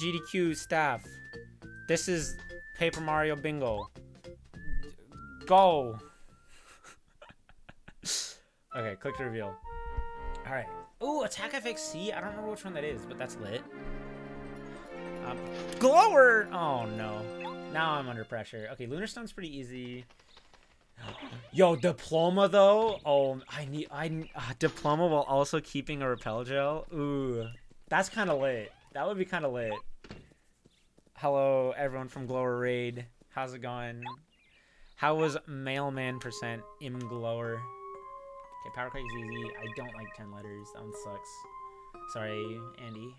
SGDQ staff. This is Paper Mario Bingo. Go. Okay, click to reveal. All right. Ooh, attack FXC. I don't remember which one that is, but that's lit. Glower. Oh no. Now I'm under pressure. Okay, Lunar Stone's pretty easy. Yo, Diploma though. Oh, Diploma while also keeping a Repel Gel. Ooh, that's kind of lit. That would be kind of lit. Hello, everyone from Glower Raid. How's it going? How was Mailman % Im Glower? Okay, Power Quake is easy. I don't like 10 letters. That one sucks. Sorry, Andy.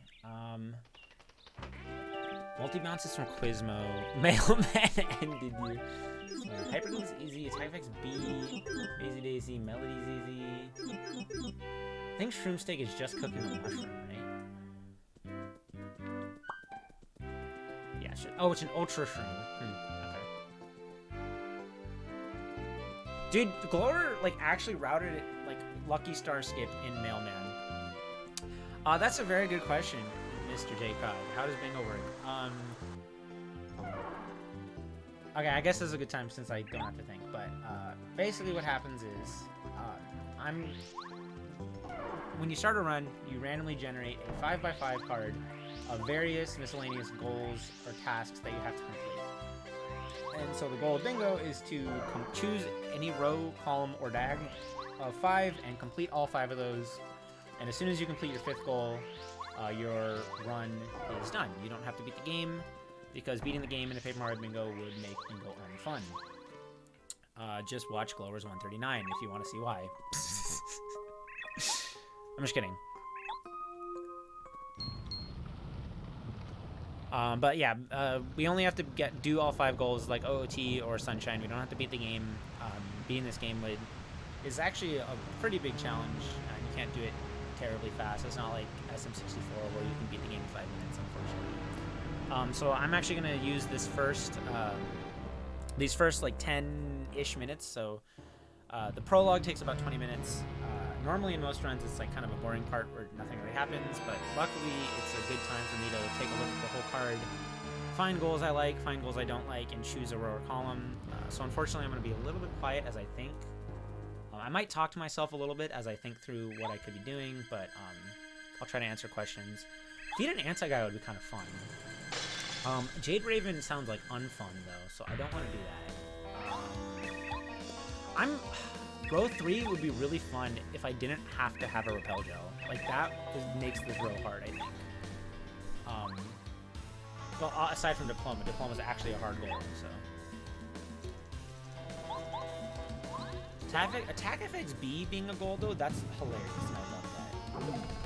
Multi-bounces from Quizmo. Mailman ended you. Hyperglue is easy. Attack effects B. Mazy Daisy. Melody's easy. I think Shroom Steak is just cooking a mushroom, right? Yeah, sure. Oh, it's an Ultra Shroom. Okay. Dude, Glower, like, actually routed it, like, Lucky Star Skip in Mailman. That's a very good question, Mr. J. Cog. How does Bingo work? Okay, I guess this is a good time since I don't have to think, but basically what happens is when you start a run, you randomly generate a 5x5 card of various miscellaneous goals or tasks that you have to complete. And so the goal of Bingo is to choose any row, column, or diag of 5 and complete all 5 of those. And as soon as you complete your 5th goal, your run is done. You don't have to beat the game, because beating the game in a Paper Mario Bingo would make Bingo unfun. Just watch Glowers 139 if you want to see why. I'm just kidding. But yeah, we only have to do all 5 goals like OOT or Sunshine. We don't have to beat the game. Beating this game is actually a pretty big challenge. You can't do it terribly fast. It's not like SM64 where you can beat the game in 5 minutes, unfortunately. So I'm actually going to use this these first like 10-ish minutes. So the prologue takes about 20 minutes. Normally in most runs it's like kind of a boring part where nothing really happens, but luckily it's a good time for me to take a look at the whole card, find goals I like, find goals I don't like, and choose a row or column. So unfortunately I'm going to be a little bit quiet as I think. I might talk to myself a little bit as I think through what I could be doing, but I'll try to answer questions. Feed an anti-guy would be kind of fun. Jade Raven sounds like unfun though, so I don't want to do that. Row 3 would be really fun if I didn't have to have a Repel Gel. Like that makes this row hard, I think. Well, aside from Diploma. Diploma's actually a hard goal, so. Attack FX B being a goal though, that's hilarious, and I love that.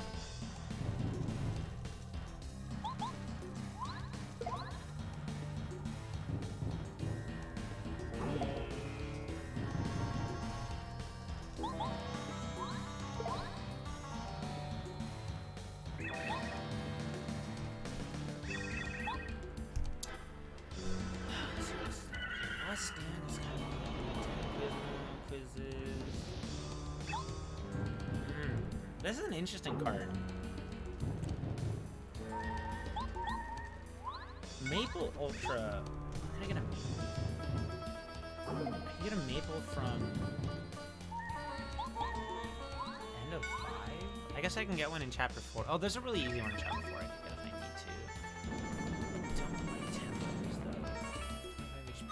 This is an interesting card. Maple Ultra. Can I get a Maple? I can get a Maple from end of 5? I guess I can get one in Chapter 4. Oh, there's a really easy one in Chapter 4 I can get if I need to. Don't like 10 letters though. 5 HP.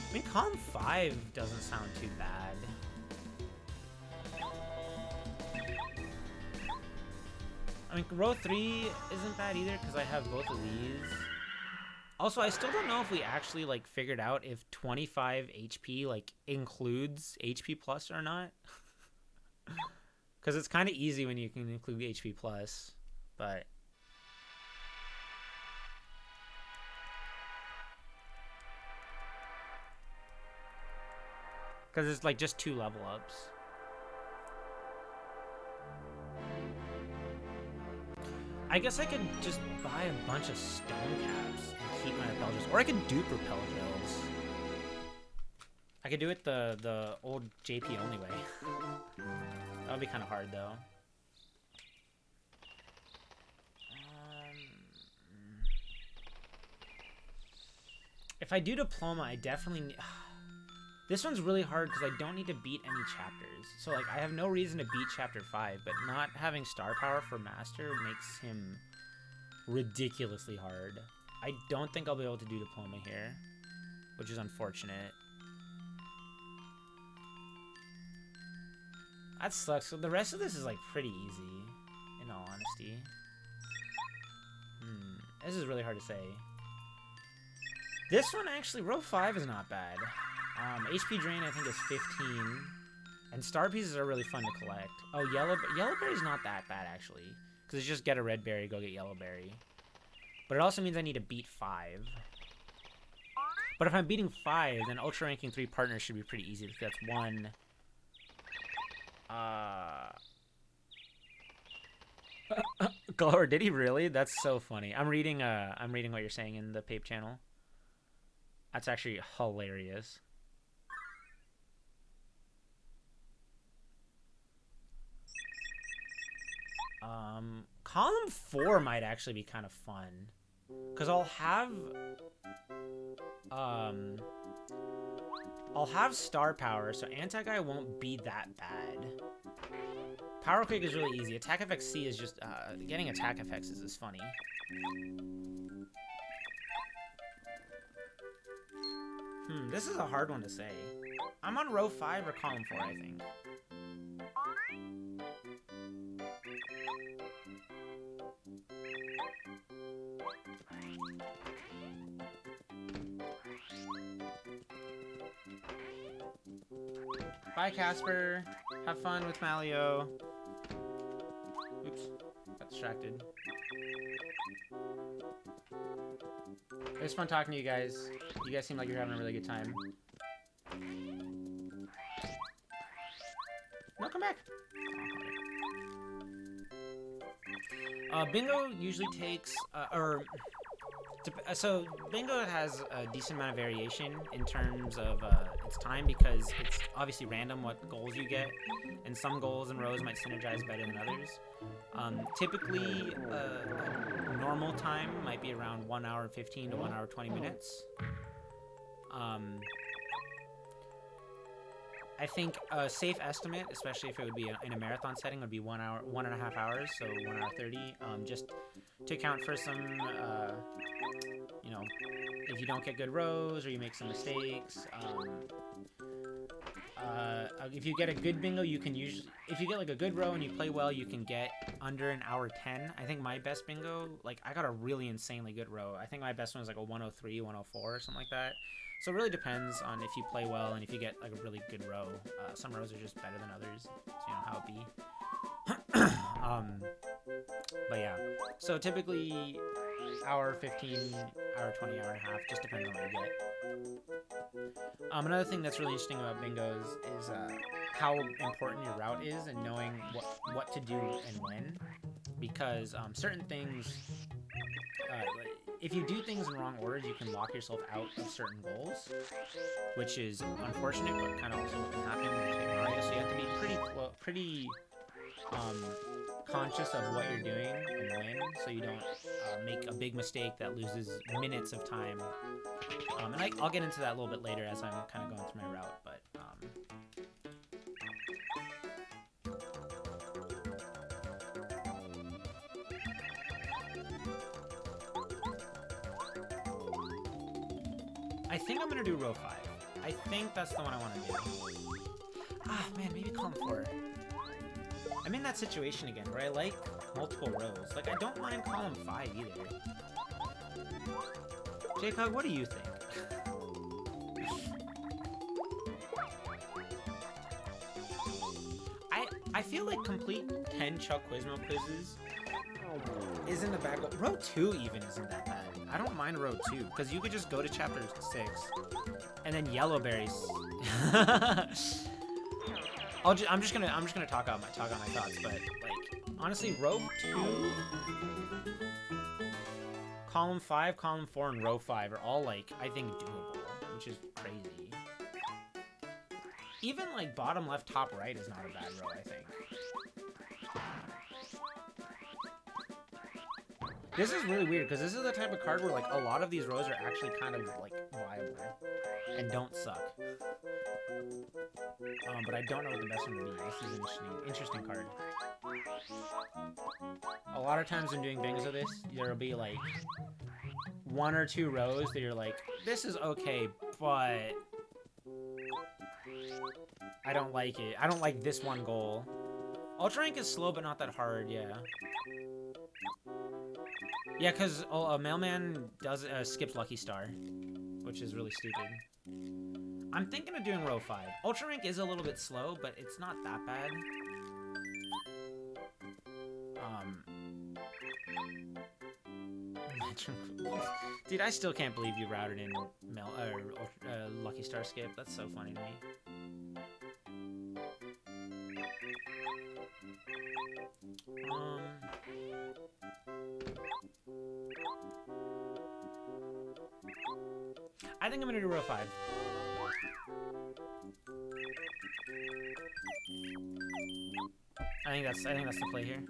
I mean, column 5 doesn't sound too bad. I mean, row 3 isn't bad either because I have both of these. Also, I still don't know if we actually like figured out if 25 HP like includes HP plus or not. Because it's kind of easy when you can include HP plus, but because it's like just 2 level ups. I guess I could just buy a bunch of stone caps and keep my repel gels. Or I could dupe repel gels. I could do it the old JP only way. That would be kind of hard though. If I do Diploma, I definitely... This one's really hard because I don't need to beat any chapters. So, like, I have no reason to beat Chapter 5, but not having Star Power for Master makes him ridiculously hard. I don't think I'll be able to do Diploma here, which is unfortunate. That sucks. So the rest of this is, like, pretty easy, in all honesty. This is really hard to say. This one, actually, row 5 is not bad. HP drain, I think, is 15. And star pieces are really fun to collect. Oh, Yellowberry's not that bad, actually. Because it's just get a red berry, go get Yellowberry. But it also means I need to beat 5. But if I'm beating 5, then Ultra Ranking 3 partners should be pretty easy. Because that's 1... Glower, did he really? That's so funny. I'm reading what you're saying in the Pape channel. That's actually hilarious. Column 4 might actually be kind of fun. Cause I'll have star power, so anti-guy won't be that bad. Power Quake is really easy. Attack effects C is just getting attack effects is funny. This is a hard one to say. I'm on row 5 or column 4, I think. Bye, Casper. Have fun with Malio. Oops. Got distracted. It was fun talking to you guys. You guys seem like you're having a really good time. No, come back. Bingo usually takes, so Bingo has a decent amount of variation in terms of its time because it's obviously random what goals you get, and some goals and rows might synergize better than others. Typically, normal time might be around 1 hour 15 to 1 hour 20 minutes. I think a safe estimate, especially if it would be in a marathon setting, would be 1 hour, 1.5 hours, so 1 hour 30, just to account for some, you know, if you don't get good rows or you make some mistakes. If you get a good bingo, you can usually, if you get like a good row and you play well, you can get under an hour 10. I think my best bingo, like I got a really insanely good row. I think my best one was like a 103, 104 or something like that. So it really depends on if you play well and if you get like a really good row. Some rows are just better than others. So, you know how it be. But yeah, so typically hour 15, hour 20, hour and a half, just depends on what you get. Another thing that's really interesting about bingos is how important your route is and knowing what to do and when, because certain things, if you do things in wrong orders, you can lock yourself out of certain goals, which is unfortunate, but kind of also what can happen when you play Mario. So you have to be pretty conscious of what you're doing and when, so you don't make a big mistake that loses minutes of time. And I'll get into that a little bit later as I'm kind of going through my route, but I think I'm gonna do row 5. I think that's the one I want to do. Ah, man, maybe column 4. I'm in that situation again where I like multiple rows. Like, I don't mind column 5 either. Jacob, what do you think? I feel like complete 10 Chuck Quizmo quizzes is in the back. Row 2 even isn't that bad. I don't mind row 2 because you could just go to chapter 6 and then Yellowberries. I'm just gonna talk out my thoughts, but like honestly, row 2, column 5, column 4, and row 5 are all like I think doable, which is crazy. Even like bottom left, top right is not a bad row, I think. This is really weird because this is the type of card where like a lot of these rows are actually kind of like viable and don't suck. But I don't know what the best one would be. This is an interesting card. A lot of times when doing bingos of this, there'll be like 1 or 2 rows that you're like, this is okay, but I don't like it. I don't like this one goal. Ultra rank is slow, but not that hard, yeah. Yeah, because a mailman does skips Lucky Star, which is really stupid. I'm thinking of doing row 5. Ultra rank is a little bit slow, but it's not that bad. Dude, I still can't believe you routed in Lucky Star skip. That's so funny to me. I think I'm gonna do row 5. I think that's the play here.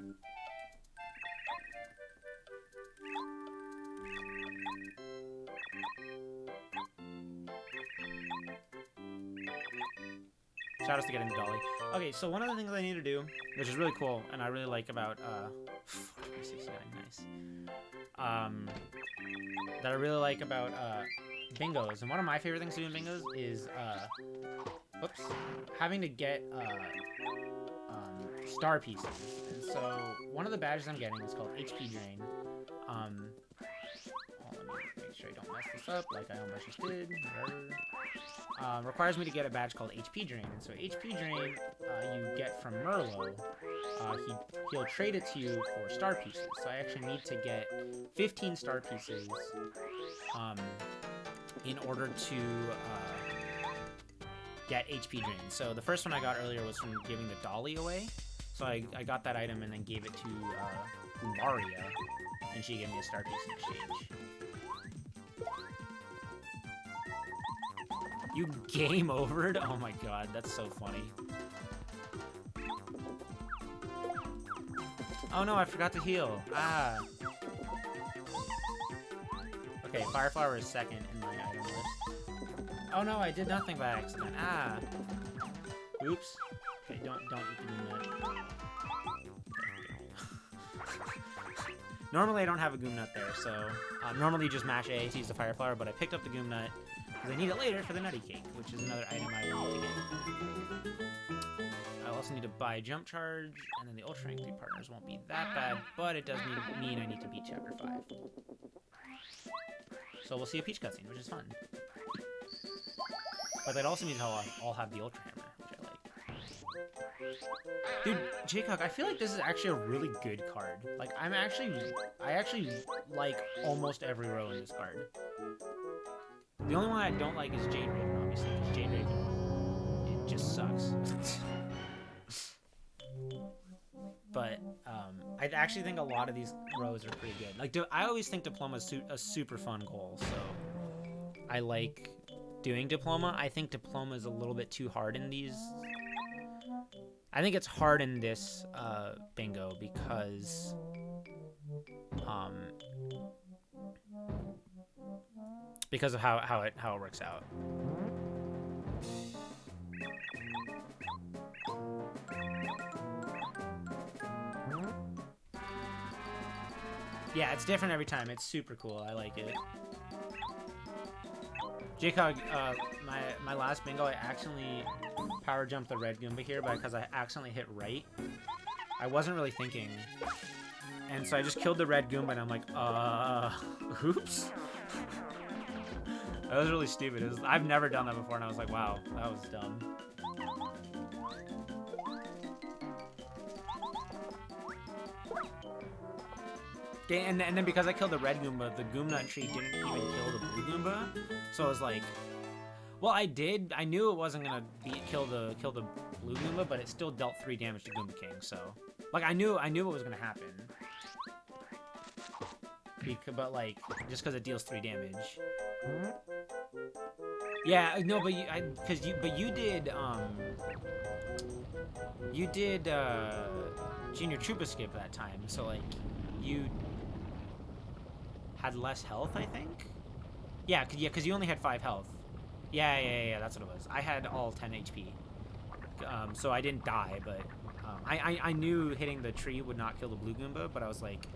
Shout outs to get into Dolly. Okay, so one of the things I need to do, which is really cool, and I really like about 69, nice. That I really like about bingos, and one of my favorite things to do in bingos is having to get star pieces. And so one of the badges I'm getting is called HP Drain. Let me make sure I don't mess this up like I almost just did. Requires me to get a badge called HP Drain. And so HP Drain you get from Merlo. He'll trade it to you for star pieces. So I actually need to get 15 star pieces in order to get HP Drain. So the first one I got earlier was from giving the Dolly away. So I got that item and then gave it to Umaria, and she gave me a star piece in exchange. You game overed? Oh my god, that's so funny. Oh no, I forgot to heal. Ah. Okay, Fire Flower is second in my item list. Oh no, I did nothing by accident. Ah. Oops. Okay, don't eat the Goom Nut. Normally I don't have a Goom Nut there, so normally you just mash A to use the Fire Flower, but I picked up the Goom Nut because I need it later for the Nutty Cake, which is another item I will need to get. I also need to buy Jump Charge, and then the Ultra Rank 3 partners won't be that bad, but it does mean I need to beat Chapter 5. So we'll see a Peach cutscene, which is fun. But that also means I'll have the Ultra Hammer, which I like. Dude, Jaycock, I feel like this is actually a really good card. Like, I actually like almost every row in this card. The only one I don't like is Jade Raven, obviously, because Jade Raven, it just sucks. But, I actually think a lot of these rows are pretty good. Like, I always think Diploma is a super fun goal, so I like doing Diploma. I think Diploma is a little bit too hard in these. I think it's hard in this bingo because of how it works out. Yeah, it's different every time. It's super cool. I like it. Jaycog, my last bingo, I accidentally power jumped the red Goomba here because I accidentally hit right. I wasn't really thinking. And so I just killed the red Goomba and I'm like, oops. That was really stupid. I've never done that before and I was like, wow, that was dumb. Okay, and then because I killed the red Goomba, the Goom Nut tree didn't even kill the blue Goomba. So I was like, well, I knew it wasn't gonna kill the blue Goomba, but it still dealt 3 damage to Goomba King. So, like, I knew what was gonna happen. But like, just because it deals 3 damage. Yeah, no, but you did Junior Troopa skip that time. So like, you had less health, I think. Yeah, because you only had 5 health. Yeah, that's what it was. I had all 10 HP. So I didn't die, but I knew hitting the tree would not kill the blue Goomba, but I was like,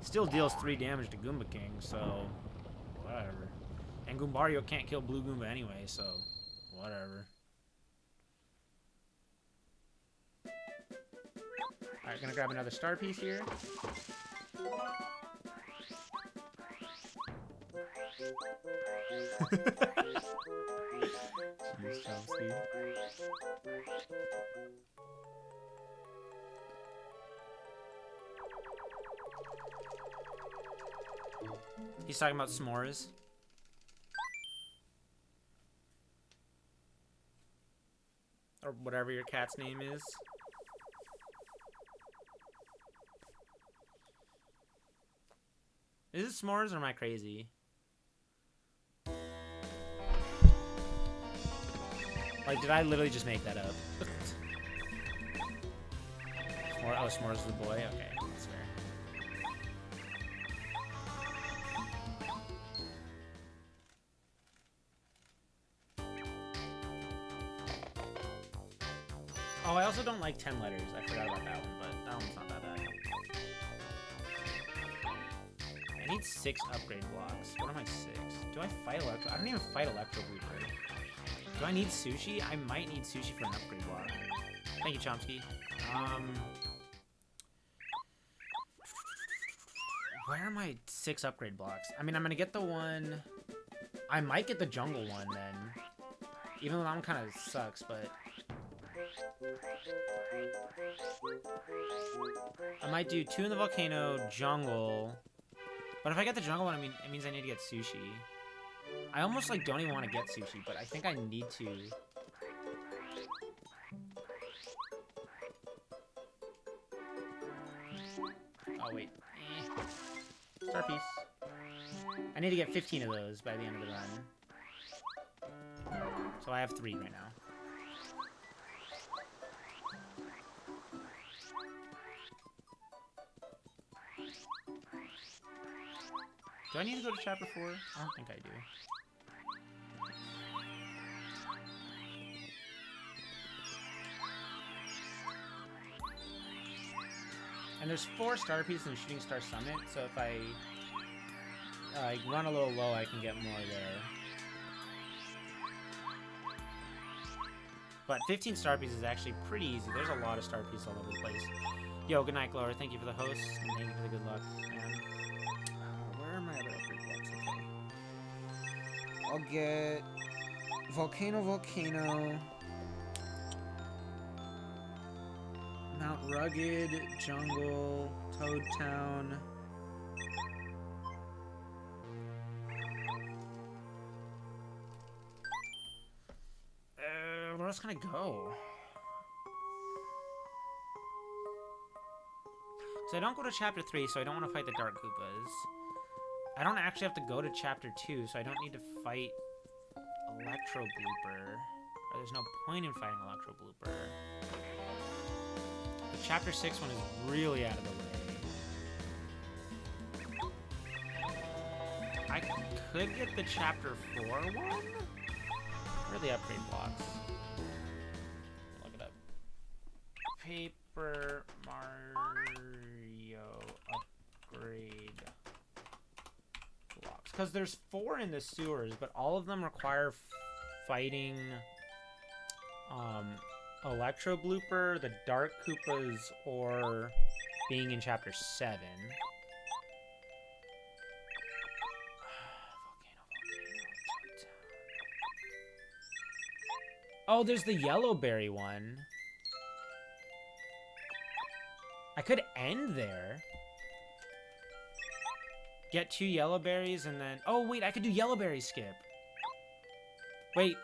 still deals 3 damage to Goomba King, so whatever. And Goombario can't kill blue Goomba anyway, so whatever. Alright, gonna grab another star piece here. Jeez, Chomsky. He's talking about s'mores. Or whatever your cat's name is. Is it s'mores or am I crazy? Like, did I literally just make that up? Oh, s'mores is the boy? Okay, that's fair. Oh, I also don't like 10 letters. I forgot about that one, but that one's not that bad. I need 6 upgrade blocks. What am I 6? Do I fight Electro? I don't even fight Electro Blooper. Do I need Sushi? I might need Sushi for an upgrade block. Thank you, Chomsky. Where are my 6 upgrade blocks? I mean, I'm gonna get the one... I might get the jungle one, then. Even though that one kind of sucks, but... I might do 2 in the volcano, jungle... But if I get the jungle one, I mean, it means I need to get Sushi. I almost, like, don't even want to get Sushi, but I think I need to. Oh, wait. Star piece. I need to get 15 of those by the end of the run. So I have 3 right now. Do I need to go to chapter 4? I don't think I do. And there's 4 star pieces in the Shooting Star Summit, so if I run a little low, I can get more there. But 15 star pieces is actually pretty easy. There's a lot of star pieces all over the place. Yo, good night, Glower. Thank you for the host, and thank you for the good luck, man. Where are my other upgrade blocks? Okay. I'll get Volcano, Mount Rugged, Jungle, Toad Town. Where else can I go? So I don't go to chapter 3, so I don't want to fight the Dark Koopas. I don't actually have to go to chapter 2, so I don't need to fight Electro Blooper. Or there's no point in fighting Electro Blooper. The chapter 6 one is really out of the way. I could get the chapter 4 one? Where are the upgrade blocks? Look it up. Paper Mario upgrade blocks. Because there's 4 in the sewers, but all of them require fighting Electro Blooper, the Dark Koopas, or being in chapter 7. Oh, there's the Yellowberry one. I could end there. Get 2 Yellowberries and then... Oh, wait, I could do Yellowberry skip. Wait,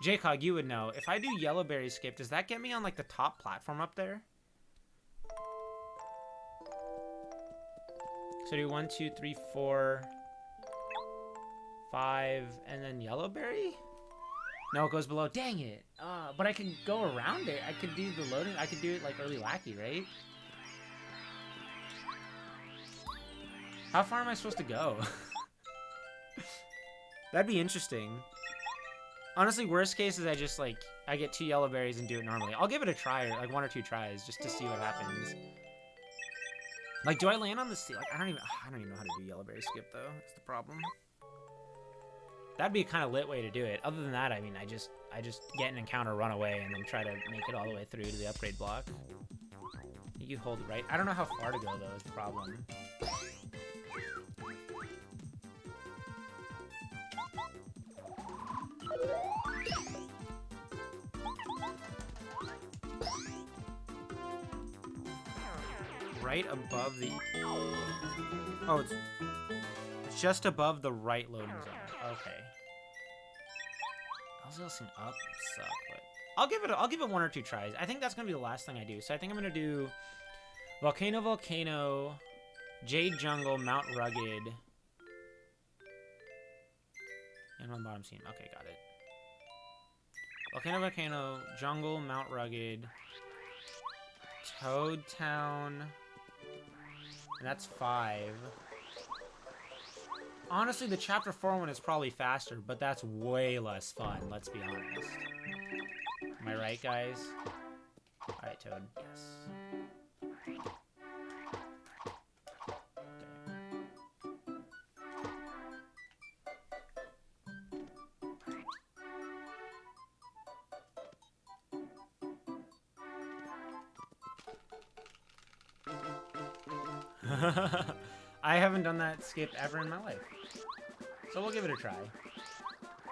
J-Cog, you would know. If I do Yellowberry skip, does that get me on, like, the top platform up there? So do 1, 2, 3, 4, 5, and then Yellowberry? No, it goes below. Dang it. But I can go around it. I could do the loading. I could do it like early Lackey, right? How far am I supposed to go? That'd be interesting. Honestly, worst case is I just, like, I get 2 yellow berries and do it normally. I'll give it a try, or, like, 1 or 2 tries, just to see what happens. Like, do I land on the sea? Like, I don't even know how to do yellow berry skip, though. That's the problem. That'd be a kind of lit way to do it. Other than that, I mean, I just get an encounter, run away, and then try to make it all the way through to the upgrade block. You hold right. I don't know how far to go, though, is the problem. Right above the... Oh, it's just above the right loading zone. Okay. I was listening up suck, but I'll give it 1 or 2 tries. I think that's gonna be the last thing I do. So I think I'm gonna do Volcano, Jade Jungle, Mount Rugged, and on bottom seam. Okay, got it. Volcano, Jungle, Mount Rugged, Toad Town, and that's 5. Honestly, the Chapter 4 one is probably faster, but that's way less fun, let's be honest. Am I right, guys? Alright, Toad. Yes. Okay. I haven't done that skip ever in my life. So we'll give it a try.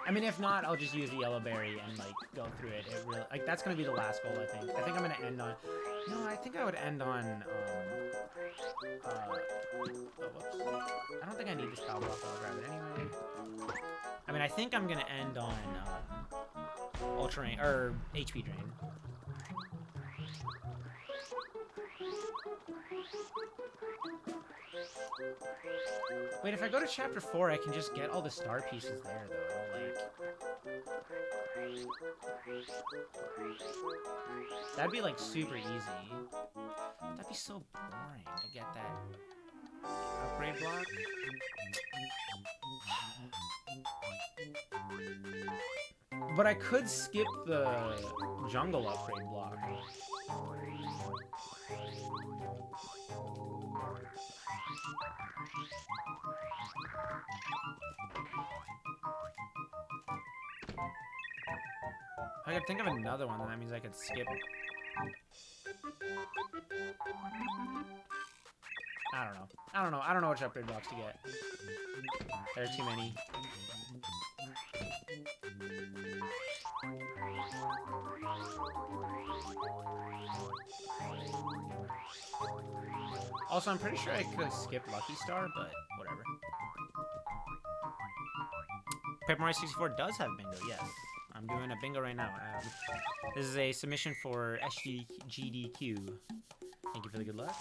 I mean, if not, I'll just use the yellow berry and, like, go through it. It really, like, that's gonna be the last goal, I think. I think I'm gonna end on... No, I think I would end on, oh, whoops. I don't think I need this power block. I'll grab it anyway. I mean, I think I'm gonna end on, Ultra Rain, or HP Drain. Wait, if I go to Chapter 4, I can just get all the star pieces there, though. Like, that'd be, like, super easy. That'd be so boring to get that upgrade block. But I could skip the jungle upgrade block. I could think of another one, then that means I could skip. I don't know which upgrade blocks to get. There are too many. Also, I'm pretty sure I could have skipped Lucky Star, but whatever. Paper Mario 64 does have bingo, yes. I'm doing a bingo right now. This is a submission for SGDQ. Thank you for the good luck.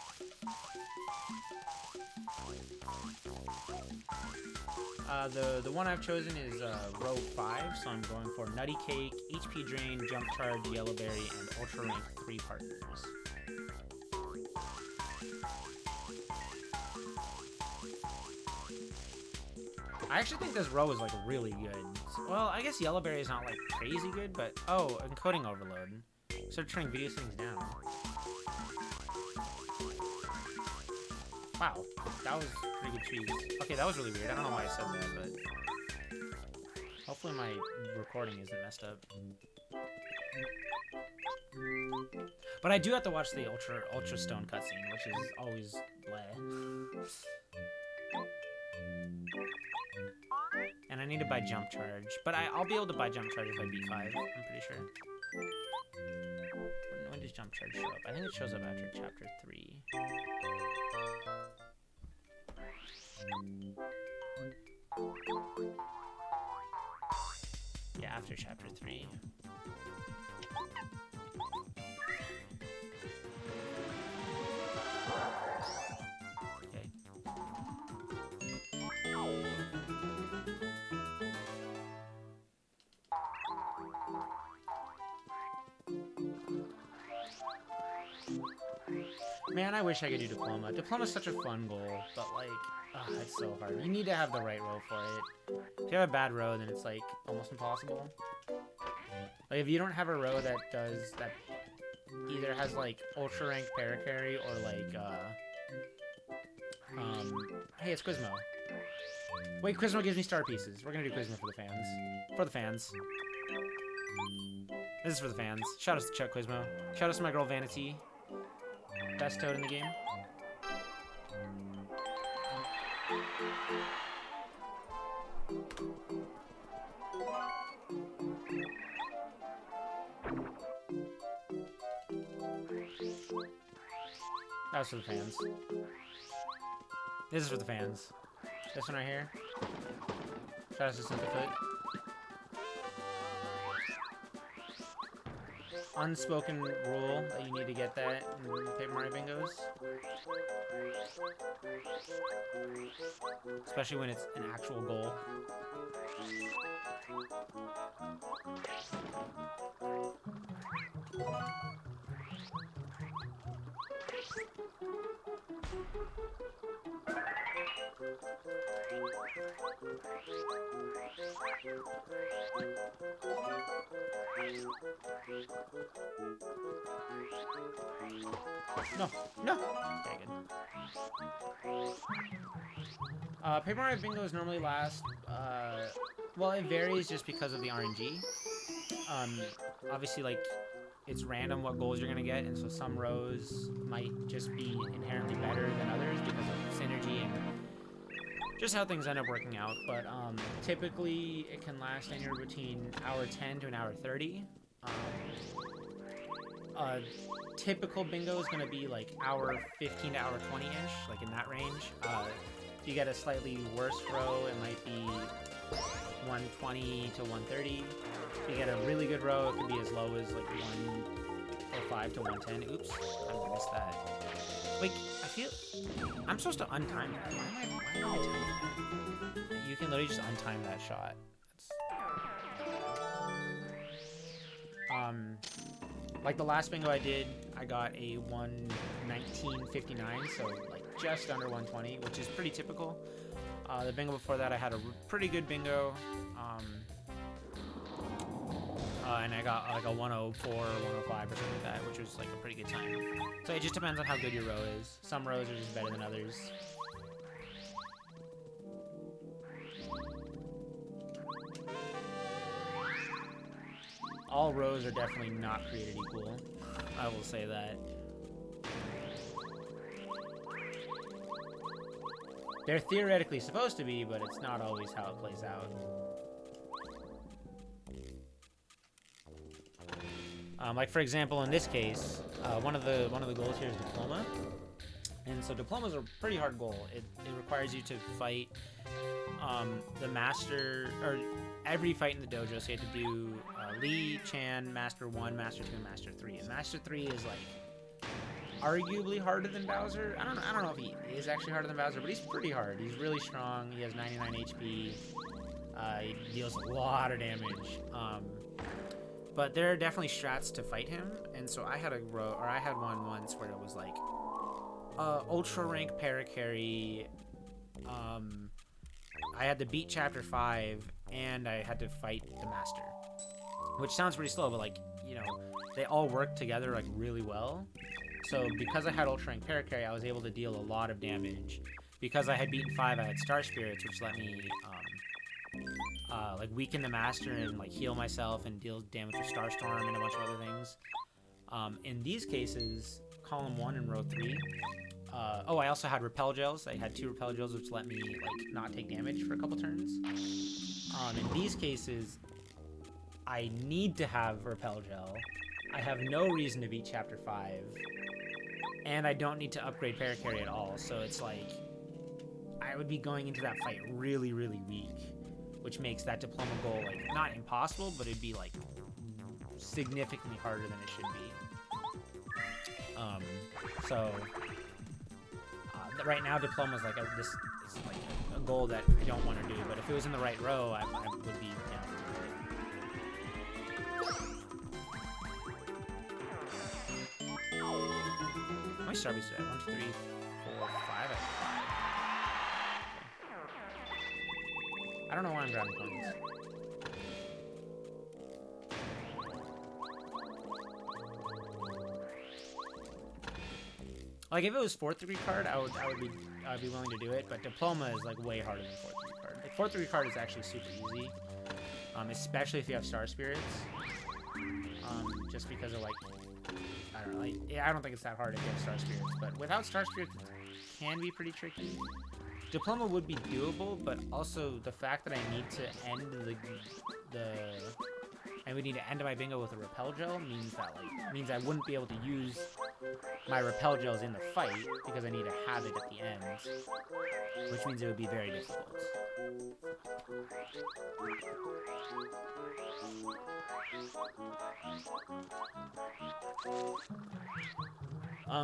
The one I've chosen is row 5, so I'm going for Nutty Cake, HP Drain, Jump Charge, Yellow Berry, and Ultra Rank 3 partners. I actually think this row is, like, really good. Well, I guess Yellow Berry is not, like, crazy good, but... Oh, encoding overload. Start turning video things down. Wow, that was pretty good cheese. Okay, that was really weird. I don't know why I said that, but... Hopefully my recording isn't messed up. But I do have to watch the Ultra Stone cutscene, which is always bleh. And I need to buy Jump Charge. But I'll be able to buy Jump Charge if I beat 5, I'm pretty sure. When does Jump Charge show up? I think it shows up after Chapter 3. Yeah, after Chapter 3. Okay. Man, I wish I could do Diploma. Diploma's such a fun goal, but like, It's so hard. You need to have the right row for it. If you have a bad row, then it's like almost impossible. Like if you don't have a row that does that, either has like ultra rank paracarry or like hey, it's Quizmo. Wait, Quizmo gives me star pieces. We're gonna do Quizmo for the fans. For the fans. This is for the fans. Shout out to Chuck Quizmo. Shout out to my girl Vanity. Best toad in the game. That was for the fans. This is for the fans. This one right here. Shout out to Synthofoot. Unspoken rule that you need to get that in Paper Mario Bingos. Especially when it's an actual goal. No, no. Okay, good. Paper Mario Bingos normally last. Well, it varies just because of the RNG. Obviously, like, it's random what goals you're gonna get, and so some rows might just be inherently better than others because of synergy and just how things end up working out. But typically, it can last anywhere between hour 10 to an hour 30. Typical bingo is going to be like hour 15 to hour 20-ish, like in that range. If you get a slightly worse row, it might be 120 to 130. If you get a really good row, it could be as low as like 105 to 110. Oops, I missed that. Wait, I feel I'm supposed to untime that. Why am I timing that? You can literally just untime that shot. Like the last bingo I did, I got a 119.59, so like just under 120, which is pretty typical. The bingo before that, I had a pretty good bingo, and I got like a 104 or 105 or something like that, which was like a pretty good time. So it just depends on how good your row is. Some rows are just better than others. All rows are definitely not created equal. I will say that. They're theoretically supposed to be, but it's not always how it plays out. Like for example, in this case, one of the goals here is Diploma, and so Diploma is a pretty hard goal. It requires you to fight the master, or every fight in the dojo. So you have to do Lee, Chan, Master 1, Master 2, and Master 3. And Master 3 is like arguably harder than Bowser. I don't know if he is actually harder than Bowser, but he's pretty hard. He's really strong. He has 99 HP. He deals a lot of damage. But there are definitely strats to fight him, and so I had one once where it was like ultra rank paracarry. I had to beat chapter 5, and I had to fight the master, which sounds pretty slow, but like, you know, they all work together like really well. So because I had ultra rank paracarry, I was able to deal a lot of damage. Because I had beaten 5, I had Star Spirits, which let me like weaken the master and like heal myself and deal damage with Starstorm and a bunch of other things. In these cases, column 1 and row 3. I also had repel gels. I had 2 repel gels, which let me like not take damage for a couple turns. In these cases, I need to have repel gel. I have no reason to beat chapter 5, and I don't need to upgrade paracarry at all. So it's like I would be going into that fight really, really weak, which makes that Diploma goal like not impossible, but it'd be like significantly harder than it should be. Right now, Diploma is like this is like a goal that I don't want to do, but if it was in the right row, I would be down to do it. How many Starbies did I have? 1, 2, 3, 4, 5. I have 5. I don't know why I'm grabbing coins. Like if it was 4th degree card, I would be willing to do it, but diploma is like way harder than 4th degree card. Like 4th degree card is actually super easy, especially if you have star spirits. Just because of like, I don't know, like I don't think it's that hard if you have star spirits, but without star spirits, it can be pretty tricky. Diploma would be doable, but also the fact that I need to end and we need to end my bingo with a repel gel means I wouldn't be able to use my repel gels in the fight because I need to have it at the end, which means it would be very difficult.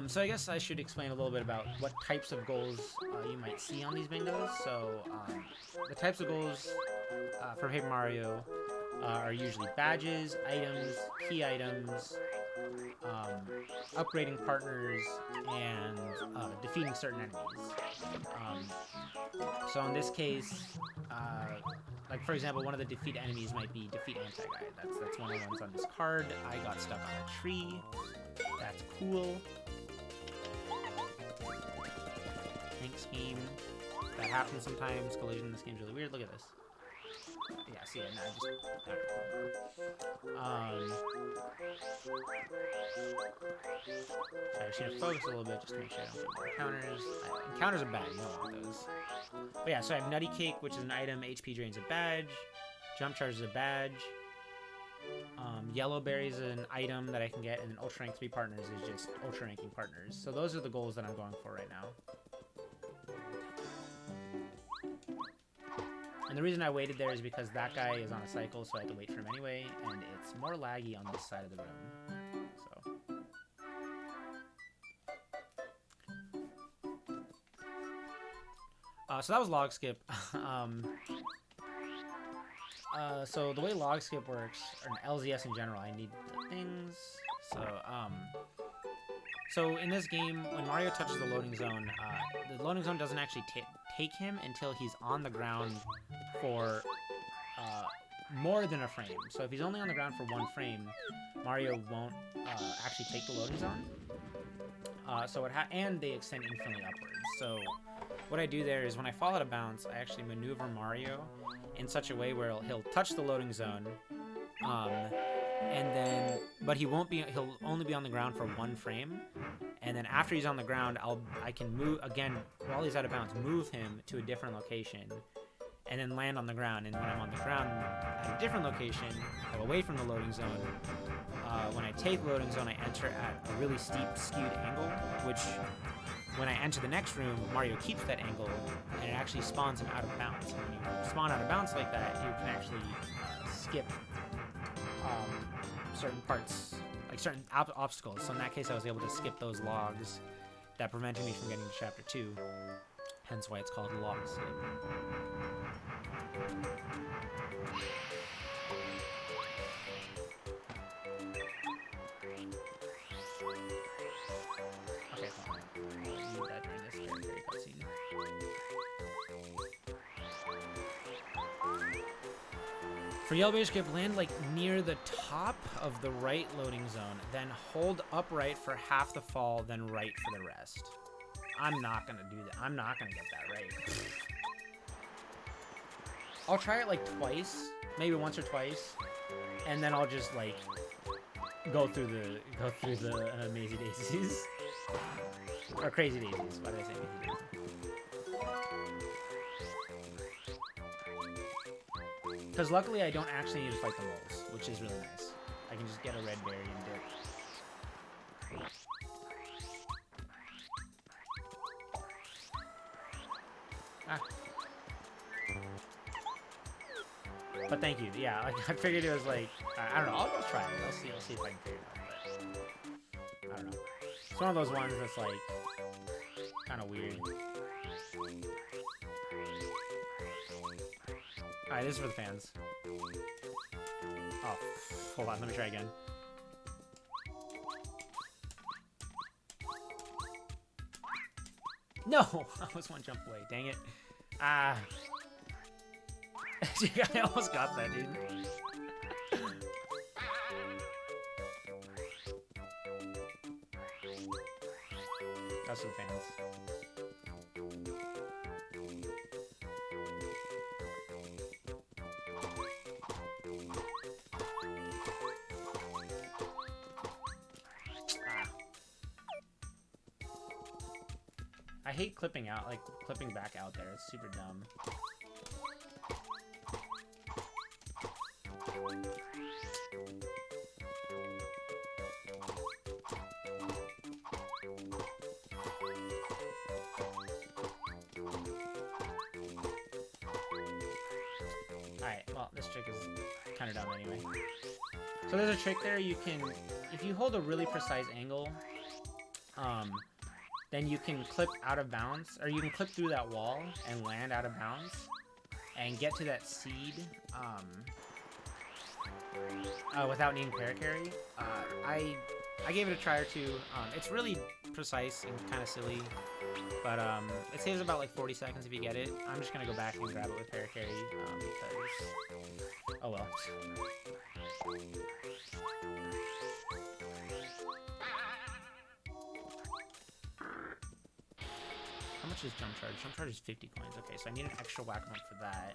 So I guess I should explain a little bit about what types of goals you might see on these bingos. So the types of goals for Paper Mario are usually badges, items, key items, upgrading partners, and defeating certain enemies. So in this case, like for example, one of the defeat enemies might be defeat anti-guy. That's one of the ones on this card. I got stuck on a tree. That's cool. Tank scheme. That happens sometimes. Collision in this game is really weird. Look at this. Yeah, see it now. I just need to focus a little bit just to make sure I don't get more encounters. Encounters are bad. You don't want those. But yeah, so I have Nutty Cake, which is an item. HP Drain's a badge. Jump Charge is a badge. Yellow Berry is an item that I can get, and then Ultra Rank 3 Partners is just Ultra Ranking Partners. So those are the goals that I'm going for right now. And the reason I waited there is because that guy is on a cycle, so I had to wait for him anyway, and it's more laggy on this side of the room. So that was log skip. So the way log skip works, or LZS in general, I need the things. So in this game, when Mario touches the loading zone doesn't actually take him until he's on the ground for more than a frame. So if he's only on the ground for 1 frame, Mario won't actually take the loading zone. And they extend infinitely upwards. So what I do there is when I fall out of bounds, I actually maneuver Mario in such a way where he'll touch the loading zone, but he'll only be on the ground for 1 frame, and then after he's on the ground, I can move again while he's out of bounds, move him to a different location, and then land on the ground. And when I'm on the ground at a different location, away from the loading zone, when I take the loading zone, I enter at a really steep, skewed angle, which when I enter the next room, Mario keeps that angle, and it actually spawns him out of bounds. And when you spawn out of bounds like that, you can actually skip certain parts, like certain obstacles. So in that case, I was able to skip those logs that prevented me from getting to Chapter 2, hence why it's called log skip. Okay, fine. I'll need that during this character cutscene. For yellow berry skip, land like near the top of the right loading zone, then hold upright for half the fall, then right for the rest. I'm not gonna do that. I'm not gonna get that right. I'll try it like twice, maybe once or twice, and then I'll just like go through the Mazy Daisies. Or Crazy Daisies. Why did I say Mazy Daisies? Because luckily I don't actually need to fight the moles, which is really nice. I can just get a red berry and dip. Ah. But thank you. Yeah, like, I figured it was like, I don't know. I'll try it. I'll see if I can figure it out. But I don't know. It's one of those ones that's like kind of weird. Alright, this is for the fans. Oh, hold on. Let me try again. No! I was one jump away. Dang it. Ah. I almost got that, dude. Got some fans. I hate clipping out, like clipping back out there. It's super dumb. Alright, well, this trick is kind of dumb anyway. So there's a trick there. You can, if you hold a really precise angle, then you can clip out of bounds, or you can clip through that wall and land out of bounds and get to that seed without needing paracarry. I gave it a try or two. It's really precise and kind of silly, but it saves about like 40 seconds if you get it. I'm just gonna go back and grab it with paracarry because, oh well. How much is jump charge? Jump charge is 50 coins. Okay, so I need an extra whack-a-mole for that.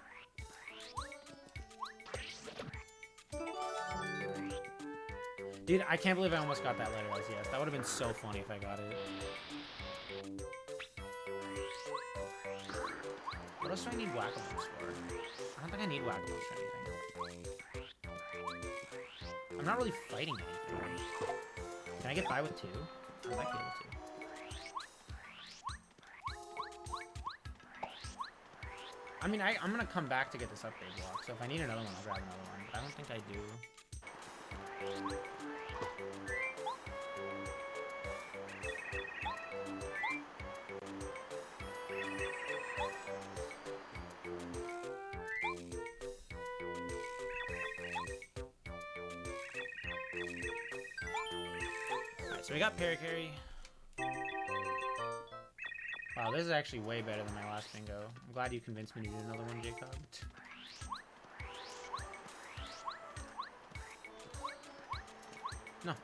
Dude, I can't believe I almost got that letter as yes. That would have been so funny if I got it. What else do I need whack-a-moles for? I don't think I need whack-a-moles for anything. I'm not really fighting anything. Can I get by with two? I might be able to. I mean, I'm gonna come back to get this upgrade block, so if I need another one, I'll grab another one, but I don't think I do. Alright, so we got paracarry. Wow, this is actually way better than my last bingo. I'm glad you convinced me to do another one, Jacob. No.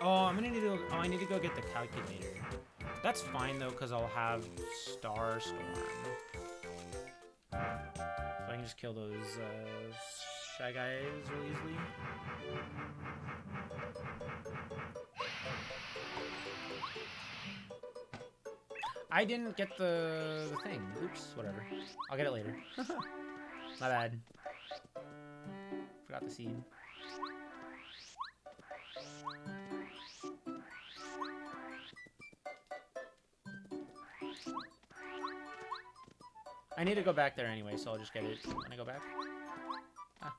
Oh, I need to go get the calculator. That's fine though, because I'll have Star Storm. So I can just kill those Shy Guys really easily. I didn't get the thing. Oops, whatever. I'll get it later. My bad. Forgot the seed. I need to go back there anyway, so I'll just get it when I go back. Ah.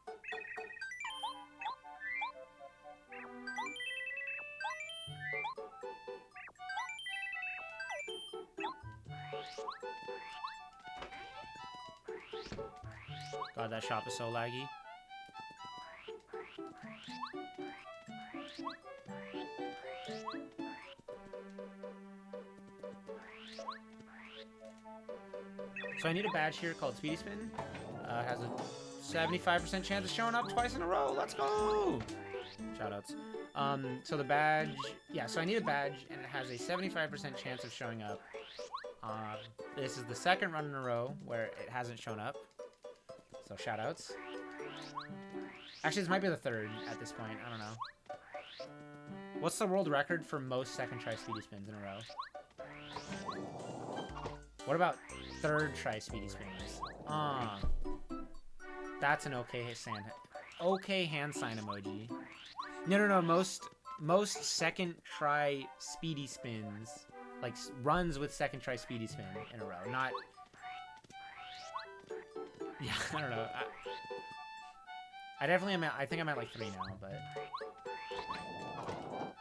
God, that shop is so laggy. So I need a badge here called Speedy Spin. Has a 75% chance of showing up twice in a row. Let's go! Shoutouts. So the badge, yeah, so I need a badge, and it has a 75% chance of showing up. This is the second run in a row where it hasn't shown up. So shoutouts. Actually, this might be the third at this point. I don't know. What's the world record for most second try Speedy Spins in a row? What about third try Speedy Spins? That's an okay hand sign emoji. No. Most second try Speedy Spins, like runs with second try Speedy Spin in a row. Not. Yeah, I don't know. I definitely am at, I think I'm at like 3 now, but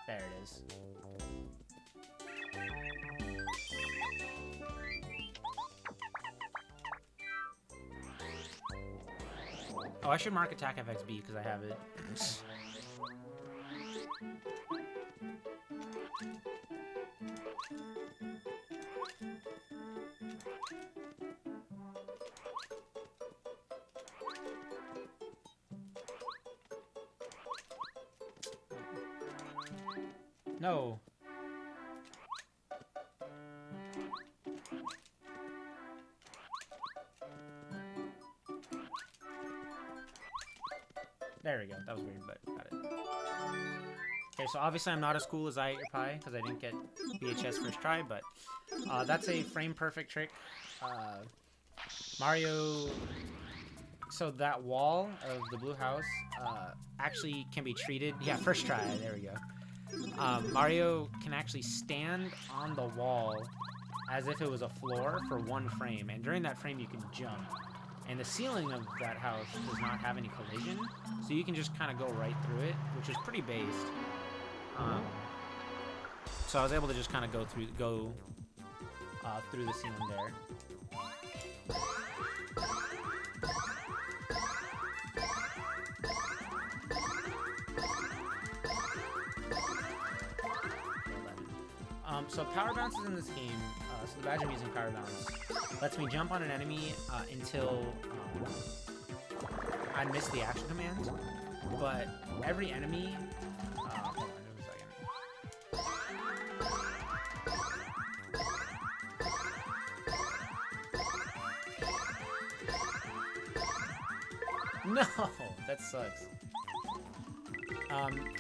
there it is. Oh, I should mark attack FXB because I have it. No. There we go. That was weird, but got it. Okay, so obviously I'm not as cool as I Ate Your Pie because I didn't get VHS first try, but that's a frame perfect trick. Mario... So that wall of the blue house actually can be treated... Yeah, first try. There we go. Mario can actually stand on the wall as if it was a floor for 1 frame, and during that frame you can jump. And the ceiling of that house does not have any collision, so you can just kind of go right through it, which is pretty based. So I was able to just kind of go through the ceiling there. So power bounces in this game, so the badge I'm using, power bounce, lets me jump on an enemy until I miss the action command. But every enemy, hold on just a second. No, that sucks.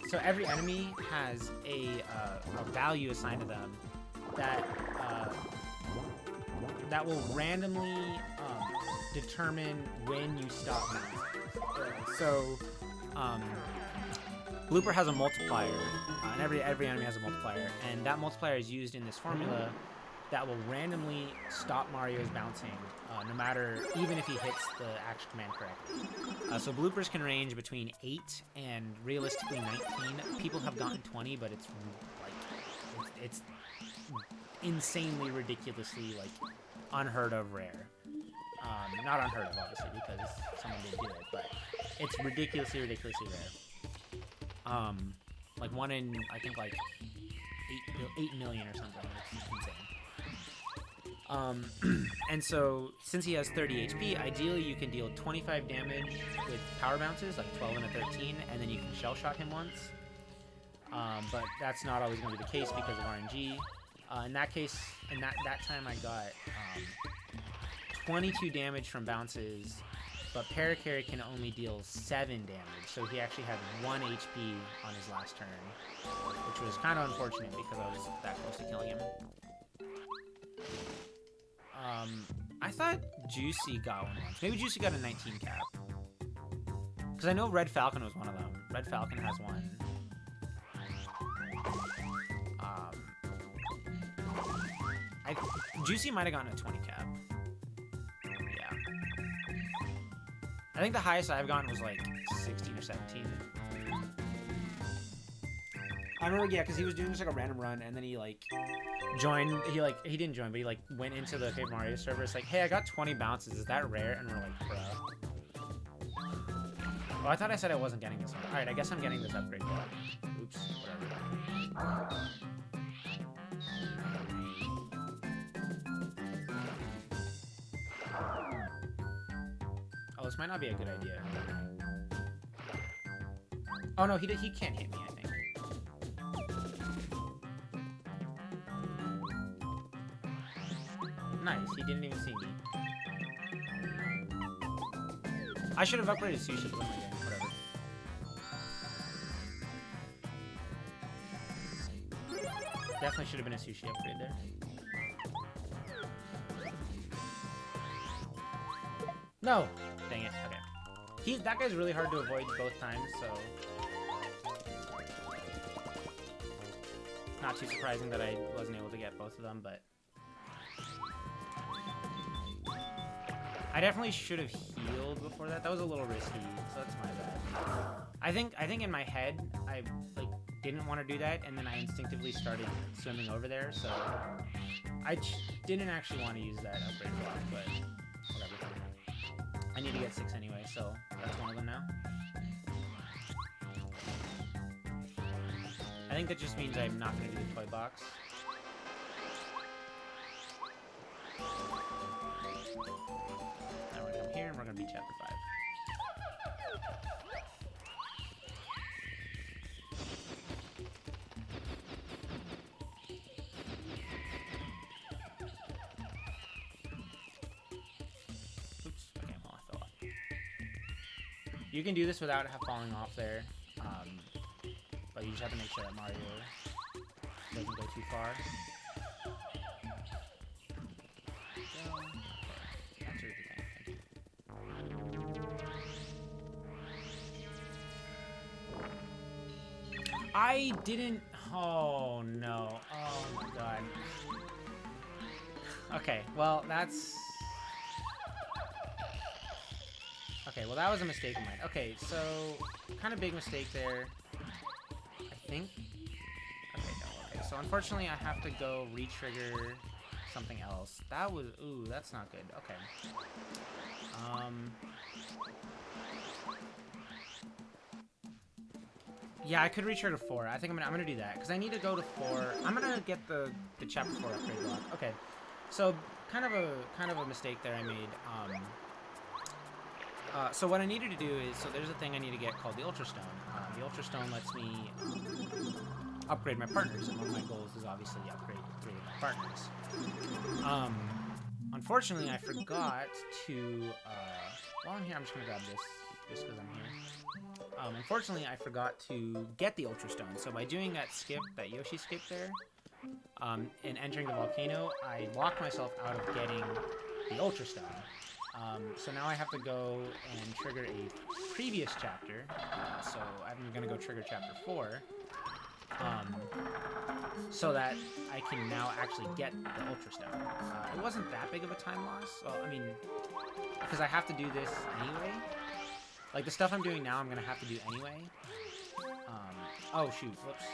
So every enemy has a value assigned to them that will randomly determine when you stop bouncing. So Blooper has a multiplier, and every enemy has a multiplier, and that multiplier is used in this formula that will randomly stop Mario's bouncing, no matter, even if he hits the action command correctly. So bloopers can range between 8 and realistically 19. People have gotten 20, but it's like it's insanely, ridiculously like unheard of rare. Not unheard of, obviously, because someone did do it, but it's ridiculously rare. Like 1 in, I think, like 8 million or something. It's insane. And so, since he has 30 HP, ideally you can deal 25 damage with power bounces, like 12 and a 13, and then you can shell shot him once. But that's not always going to be the case because of RNG. In that case, in that time I got 22 damage from bounces, but Parakarry can only deal 7 damage, so he actually had 1 HP on his last turn, which was kind of unfortunate because I was that close to killing him. I thought Juicy got one once. Maybe Juicy got a 19 cap. Because I know Red Falcon was one of them. Red Falcon has one. Juicy might have gotten a 20 cap. Yeah. I think the highest I've gotten was like 16 or 17. I remember, yeah, because he was doing just like a random run, and then he like joined. He didn't join, but he like went into the Paper Mario server. It's like, hey, I got 20 bounces. Is that rare? And we're like, bro. Oh, I thought I said I wasn't getting this one. All right, I guess I'm getting this upgrade. Oops, whatever. Oh, this might not be a good idea. Oh no, he can't hit me, I think. Nice, he didn't even see me. I should have upgraded Sushi, but whatever. Definitely should have been a Sushi upgrade there. No! Dang it, okay. That guy's really hard to avoid both times, so... Not too surprising that I wasn't able to get both of them, but... I definitely should have healed before that. That was a little risky, so that's my bad. I think in my head, I like didn't want to do that, and then I instinctively started swimming over there, so... I didn't actually want to use that upgrade block, but whatever. I need to get 6 anyway, so that's one of them now. I think that just means I'm not going to do the toy box. Now we're going to come here and we're going to be chapter 5. You can do this without falling off there, but you just have to make sure that Mario doesn't go too far. Okay. Answer the tank. Thank you. I didn't. Oh no. Oh my god. Okay, well, that's. Okay, well that was a mistake of mine. Okay, so kind of big mistake there, I think. Okay, no, okay. So unfortunately I have to go re-trigger something else. That was, ooh, that's not good. Okay. Yeah, I could re-trigger 4. I think I'm gonna do that because I need to go to 4. I'm gonna get the chapter 4 upgrade block. Okay, so kind of a mistake there I made. So what I needed to do is, so there's a thing I need to get called the Ultra Stone. The Ultra Stone lets me upgrade my partners, and one of my goals is obviously upgrading my partners. Unfortunately, I forgot to, while I'm here, I'm just going to grab this, just because I'm here. Unfortunately, I forgot to get the Ultra Stone, so by doing that skip, that Yoshi skip there, and entering the volcano, I locked myself out of getting the Ultra Stone. So now I have to go and trigger a previous chapter, so I'm going to go trigger chapter 4, so that I can now actually get the Ultra Stone. It wasn't that big of a time loss, well, I mean, because I have to do this anyway. Like, the stuff I'm doing now I'm going to have to do anyway. Oh shoot, whoops,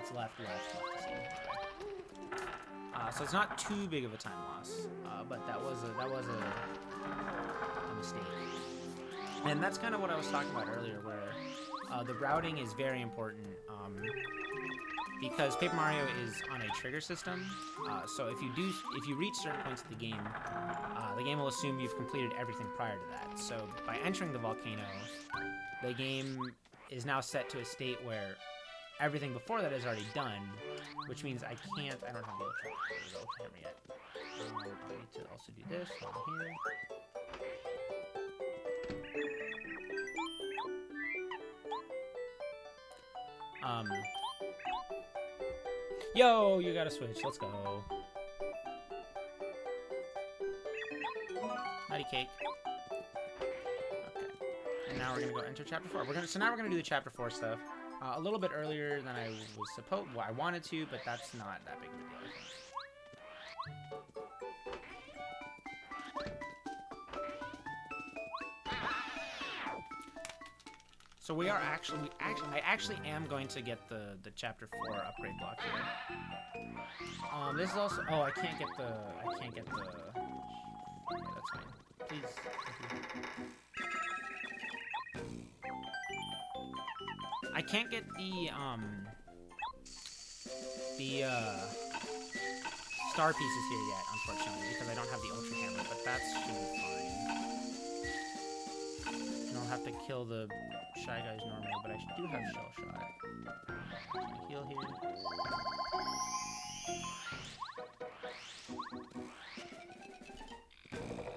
it's left to see. So it's not too big of a time loss, but that was a mistake. And that's kind of what I was talking about earlier, where the routing is very important, because Paper Mario is on a trigger system. So if you reach certain points of the game will assume you've completed everything prior to that. So by entering the volcano, the game is now set to a state where everything before that is already done, which means I don't have the Ultra Hammer yet. I need to also do this while I'm here. Yo, you gotta switch. Let's go. Mighty cake. Okay. And now we're gonna go enter chapter 4. So now we're gonna do the chapter 4 stuff. A little bit earlier than I was supposed. Well, I wanted to, but that's not that big of a deal, I think. So I actually am going to get the chapter 4 upgrade block here. This is also, oh, I can't get the, okay, that's fine. Please, thank you. I can't get the star pieces here yet, unfortunately, because I don't have the Ultra Hammer, but that should be fine. And I'll have to kill the Shy Guys normally, but I do have Shell Shot. Can I heal here?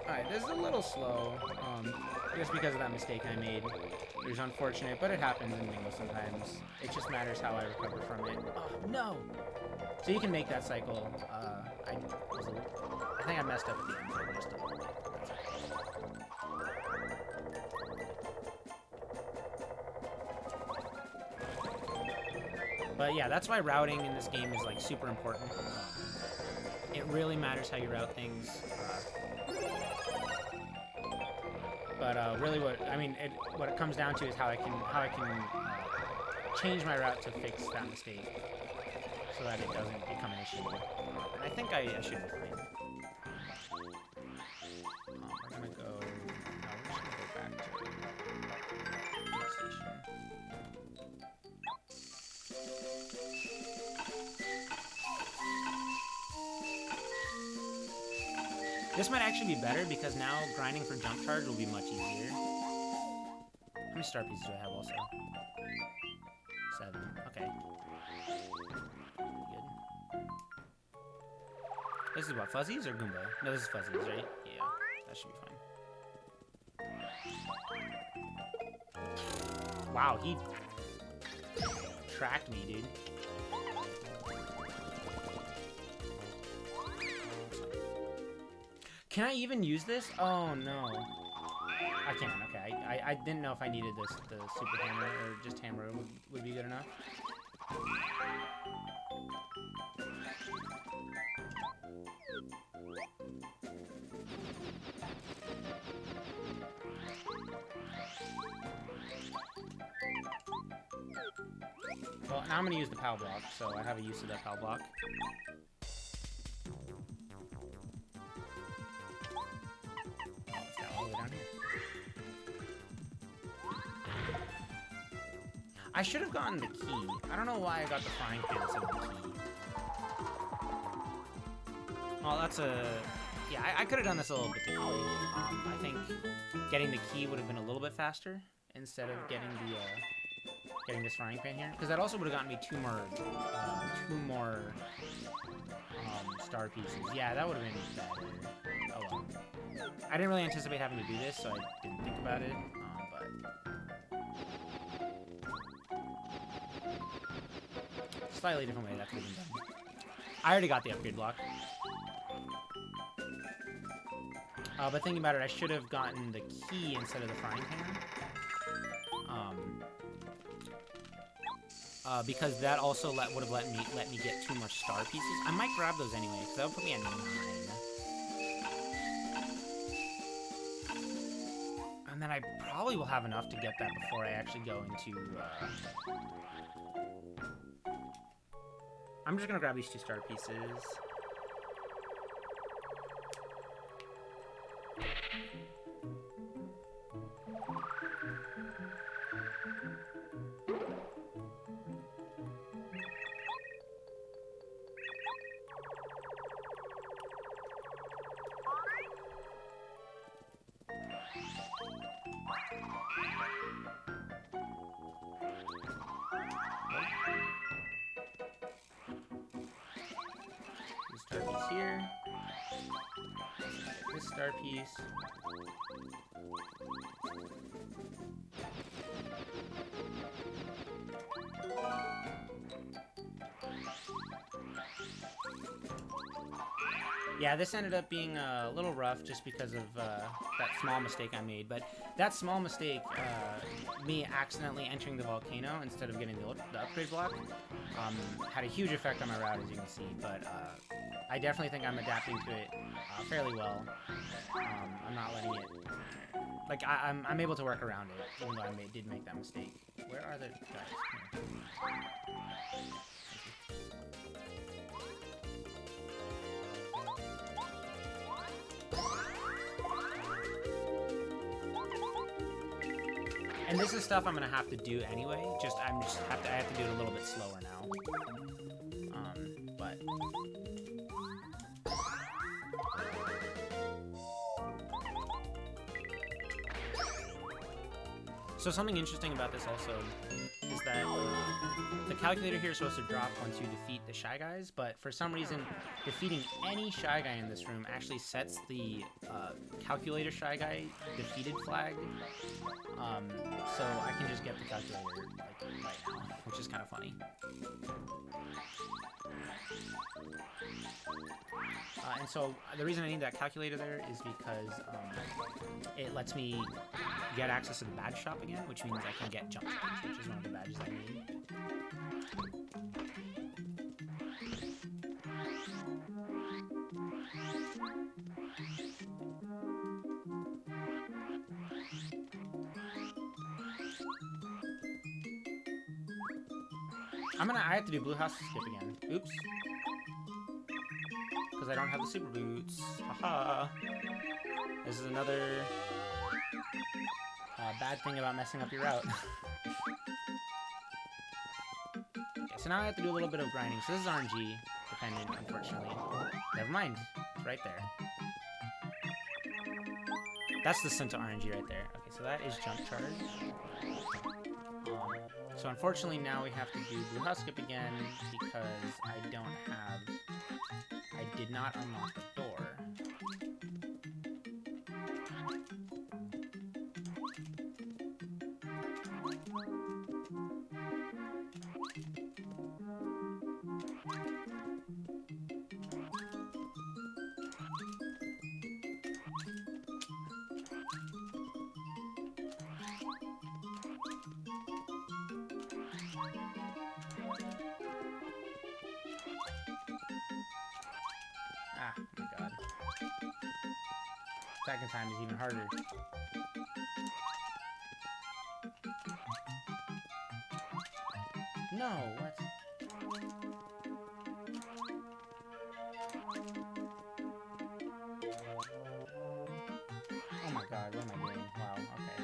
Alright, this is a little slow, just because of that mistake I made. It was unfortunate, but it happens in Bingo sometimes. It just matters how I recover from it. Oh, no! So you can make that cycle. I think I messed up at the end, so just a little bit. But yeah, that's why routing in this game is like super important. It really matters how you route things. But really, what it comes down to is how I can change my route to fix that mistake, so that it doesn't become an issue. And I think I should be fine. We're gonna go. No, we're just This might actually be better because now grinding for jump charge will be much easier. How many star pieces do I have also? 7. Okay. Good. This is what, fuzzies or Goomba? No, this is fuzzies, right? Yeah, that should be fine. Wow, he tracked me, dude. Can I even use this? Oh no. I can, okay. I didn't know if I needed this, the super hammer, or just hammer would be good enough. Well, now I'm gonna use the POW block, so I have a use of that POW block. I should have gotten the key. I don't know why I got the frying pan instead of the key. Well, that's a... Yeah, I could have done this a little bit differently. I think getting the key would have been a little bit faster instead of getting the getting this frying pan here, because that also would have gotten me two more star pieces. Yeah, that would have been better. Oh well. I didn't really anticipate having to do this, so I didn't think about it. But slightly different way that could have been done. I already got the upgrade block. But thinking about it, I should have gotten the key instead of the frying pan. Because that also would have let me get 2 more star pieces. I might grab those anyway, because that would put me at 9. And then I probably will have enough to get that before I actually go into... I'm just gonna grab these 2 star pieces. Here. This star piece. Yeah, this ended up being a little rough just because of that small mistake I made. But that small mistake, me accidentally entering the volcano instead of getting the upgrade block, had a huge effect on my route, as you can see. But I definitely think I'm adapting to it fairly well. I'm not letting it... Like, I'm able to work around it, even though I did make that mistake. Where are the guys? Here. And this is stuff I'm gonna have to do anyway. I have to do it a little bit slower now. But so something interesting about this also is that the calculator here is supposed to drop once you defeat the Shy Guys, but for some reason, defeating any Shy Guy in this room actually sets the calculator Shy Guy defeated flag. So I can just get the calculator like right now, which is kind of funny. And so the reason I need that calculator there is because it lets me get access to the badge shop again, which means I can get jump badge, which is one of the badges I need. I have to do Blue House skip again. Oops. Because I don't have the super boots. Haha. This is another bad thing about messing up your route. Okay, so now I have to do a little bit of grinding. So this is RNG dependent, unfortunately. Never mind. It's right there. That's the Senta RNG right there. Okay, so that is jump charge. So unfortunately now we have to do Blue House Skip again because I did not unlock the door. Ah, oh my god. Second time is even harder. No, what? Oh my god, what am I doing? Wow, okay.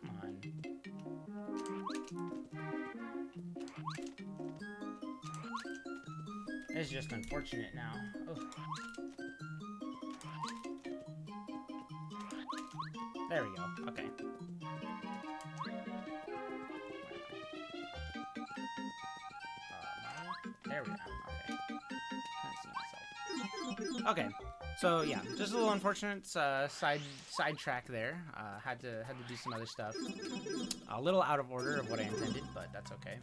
Come on. It's just unfortunate now. Ugh. There we go. Okay. There we go. Okay. Couldn't see myself. Okay. So yeah, just a little unfortunate sidetrack there. Had to do some other stuff. A little out of order of what I intended, but that's okay.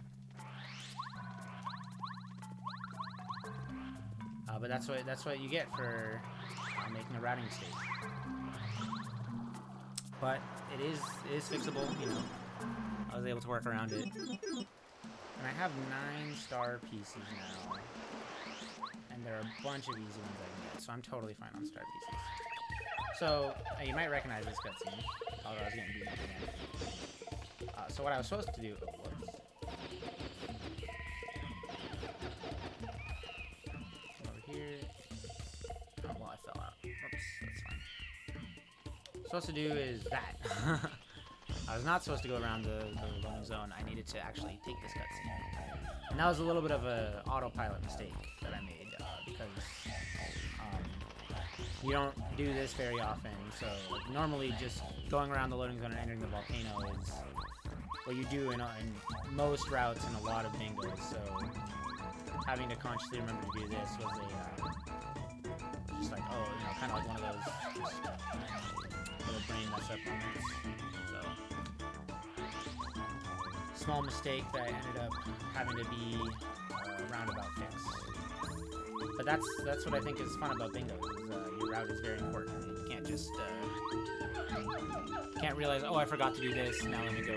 But that's what you get for making a routing mistake. But it is fixable, you know. I was able to work around it. And I have 9-star pieces now. And there are a bunch of easy ones I can get, so I'm totally fine on star pieces. So, you might recognize this cutscene, although I was getting beaten up again. So what I was supposed to do was... over here... Oh, well, I fell out. Oops, that's fine. Supposed to do is that. I was not supposed to go around the loading zone. I needed to actually take this cutscene. And that was a little bit of an autopilot mistake that I made because you don't do this very often. So normally just going around the loading zone and entering the volcano is what you do in most routes and a lot of bingos. So having to consciously remember to do this was just like, oh, you know, kind of like one of those just little brain mess up moments. Small mistake that ended up having to be a roundabout fix. But that's what I think is fun about bingo. Is, your route is very important. You can't just can't realize, oh, I forgot to do this. Now let me go,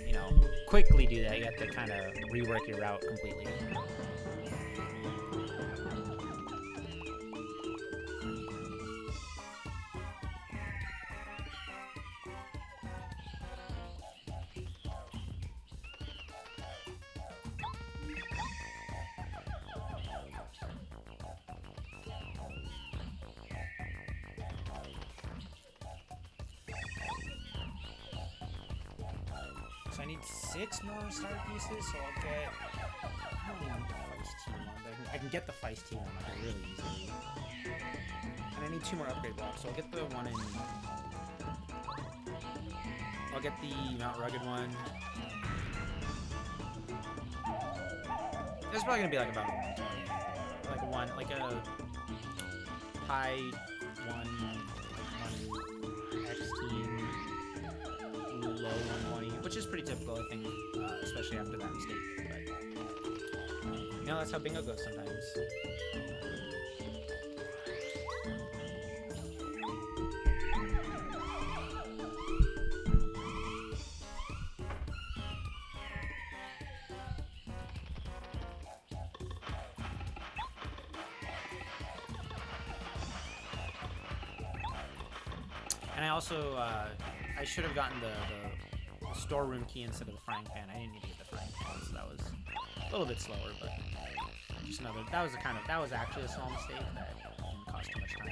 you know, quickly do that. You have to kind of rework your route completely. So I need 6 more star pieces, so I'll get... I don't want the feisty one, but I can get the feisty one like really easily. And I need 2 more upgrade blocks, so I'll get the one in... I'll get the Mount Rugged one. It's probably gonna be like about 120. Like a high 116, low 120, which is pretty typical, I think, especially after that mistake. But you know, that's how bingo goes sometimes. And I also, I should have gotten the storeroom key instead of the frying pan. I didn't need to get the frying pan, so that was a little bit slower, but just another. That was actually a small mistake that didn't cost too much time.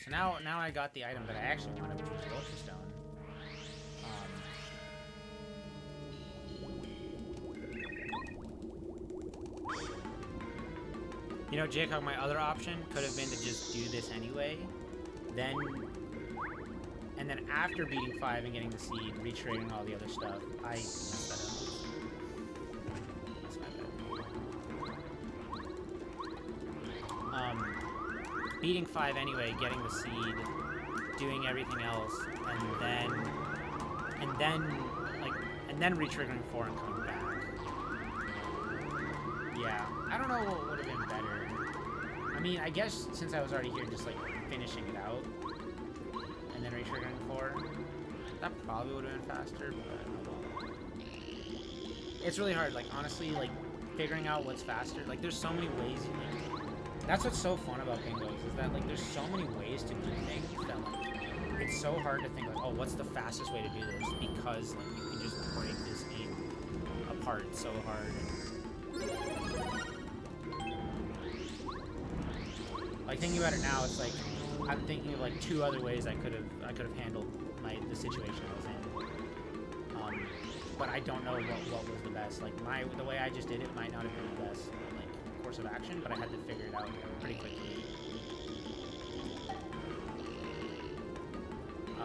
So now I got the item that I actually wanted, which was the Ultra Stone. You know, Jacob, my other option could have been to just do this anyway, and then after beating 5 and getting the seed, retraining all the other stuff. I messed that up. That's my bad. Beating 5 anyway, getting the seed, doing everything else, and then re-triggering 4 and coming back. Yeah, I don't know what would have been better. I mean, I guess since I was already here, just like finishing it out, and then re-triggering 4, that probably would have been faster, but it's really hard, like, honestly, like, figuring out what's faster. Like, there's so many ways you can. That's what's so fun about bingos, is that, like, there's so many ways to do things that, like, it's so hard to think, like, oh, what's the fastest way to do this? Because, like, you can just break this game apart so hard. Like, thinking about it now, it's like, I'm thinking of, like, 2 other ways I could have handled the situation I was in. But I don't know what was the best. Like, the way I just did it might not have been the best, like, course of action, but I had to figure it out pretty quickly.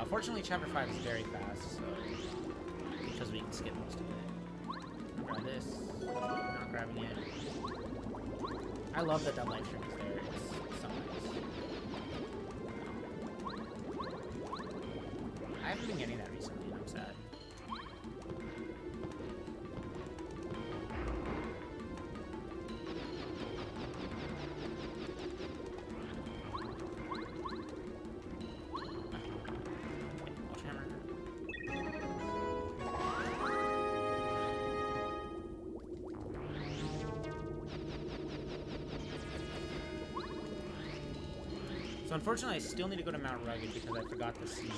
Fortunately, Chapter 5 is very fast, so because we can skip most of it. Grab this. Not grabbing it. I love that live stream is there. It's so nice. I haven't been getting that recently, and I'm sad. So unfortunately, I still need to go to Mount Rugged because I forgot the seed.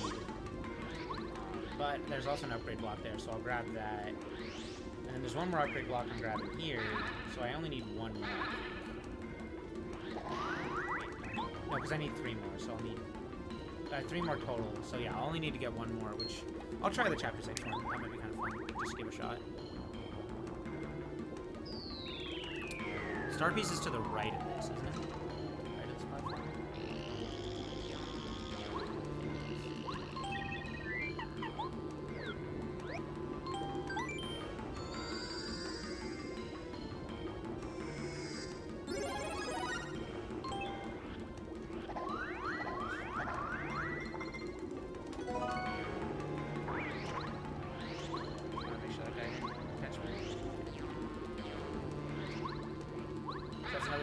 But there's also an upgrade block there, so I'll grab that. And then there's one more upgrade block I'm grabbing here, so I only need 1 more. No, because I need 3 more, so I'll need 3 more total. So yeah, I'll only need to get 1 more, which I'll try the Chapter 6 one. That might be kind of fun, just to give a shot. Star Piece is to the right of this, isn't it? Right of this platform?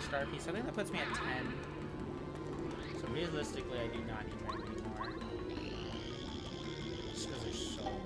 Star Piece. I think that puts me at 10. So realistically, I do not need very many more. Just because there's so many.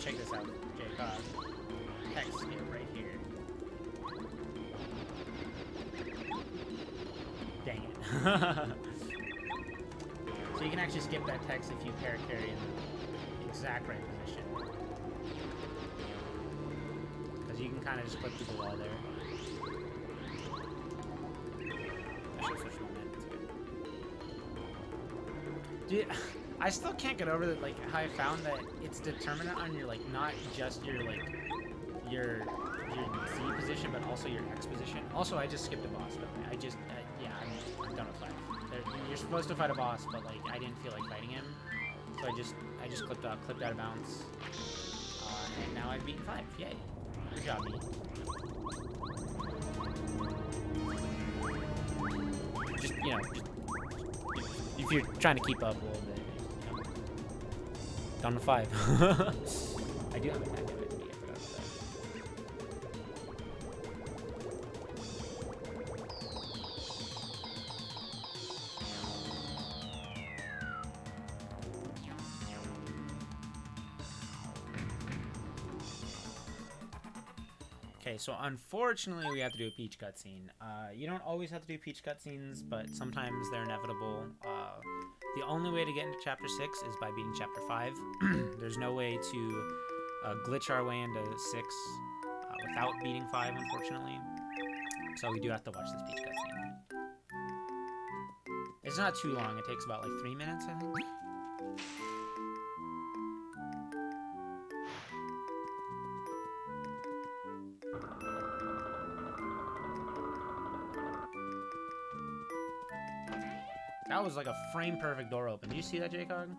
Check this out, Jacob. Text it right here. Dang it. So you can actually skip that text if you carry in the exact right position. Because you can kind of just click through the wall there. I should switch one. It's good. Dude, I I still can't get over that, like, how I found that it's determinant on your, like, not just your, like, your Z position, but also your X position. Also, I just skipped a boss, by the way. Yeah, I'm done with 5. You're supposed to fight a boss, but, like, I didn't feel like fighting him. So I just clipped out of bounds. And now I've beaten 5. Yay. Good job, me. Just, you know, if you're trying to keep up a little bit, you know. Down to 5. I do have a tag. Okay, so unfortunately we have to do a Peach cutscene. You don't always have to do Peach cutscenes, but sometimes they're inevitable. The only way to get into Chapter 6 is by beating Chapter 5. There's no way to glitch our way into 6 without beating 5, unfortunately. So we do have to watch this Peach cutscene. It's not too long. It takes about like 3 minutes, I think. That was like a frame-perfect door open. Did you see that, J-Cog?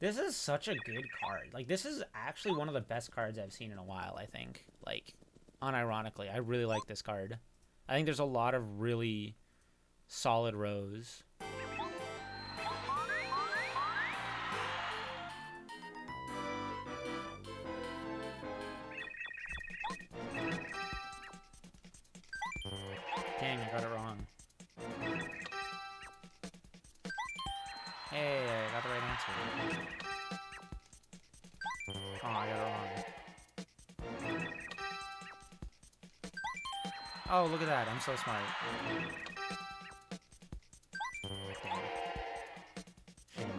This is such a good card. Like, this is actually one of the best cards I've seen in a while, I think. Like, unironically, I really like this card. I think there's a lot of really solid rows. Dang, I got it wrong. Hey, I got the right answer. Oh, I got it wrong. Oh, look at that. I'm so smart. Shame.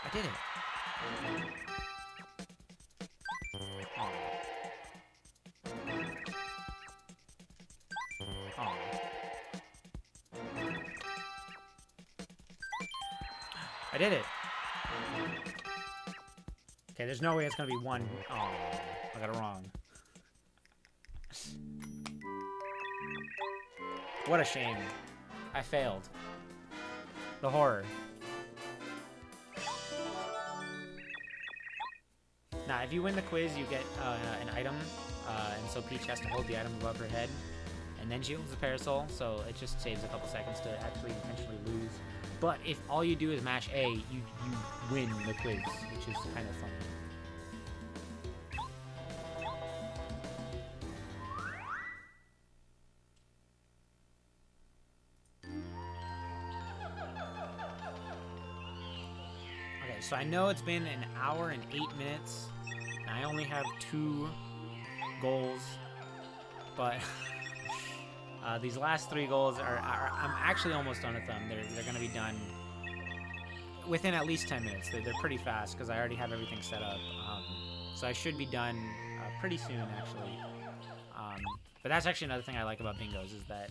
I did it. Oh. Oh. I did it. Okay, there's no way it's gonna be 1. Oh, I got it wrong. What a shame. I failed. The horror. Now, if you win the quiz, you get an item, and so Peach has to hold the item above her head, and then she holds the parasol, so it just saves a couple seconds to actually intentionally lose. But if all you do is mash A, you win the quiz, which is kind of funny. Okay, so I know it's been an hour and 8 minutes, and I only have 2 goals, but these last 3 goals are I'm actually almost done with them. They're going to be done within at least 10 minutes. They're pretty fast because I already have everything set up. So I should be done pretty soon, actually. But that's actually another thing I like about bingos is that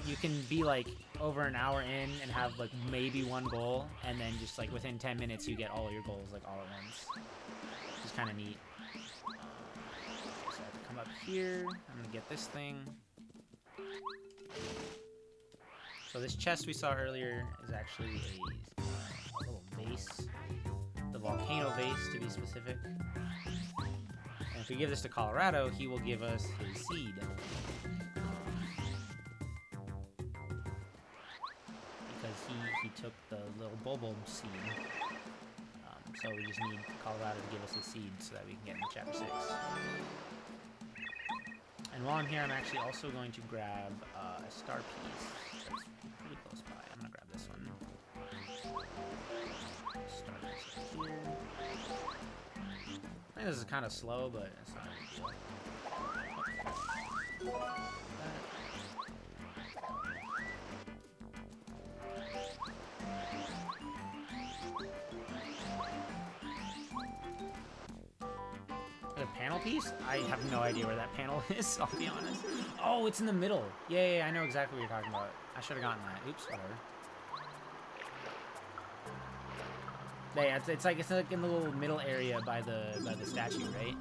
you can be like over an hour in and have like maybe 1 goal, and then just like within 10 minutes you get all your goals like all at once. Which is kind of neat. So I have to come up here. I'm gonna get this thing. So this chest we saw earlier is actually a little vase. The volcano vase, to be specific. And if we give this to Colorado, he will give us his seed. Because he took the little Bulbul seed. So we just need Colorado to give us his seed so that we can get into Chapter 6. And while I'm here, I'm actually also going to grab a star piece that's pretty close by. I'm going to grab this one. think this is kind of slow, but it's not a big deal. The panel piece? I have no idea where that panel is, I'll be honest. Oh, it's in the middle. Yeah, I know exactly what you're talking about. I should have gotten that. Oops, whatever. Yeah, it's like in the little middle area by the statue, right?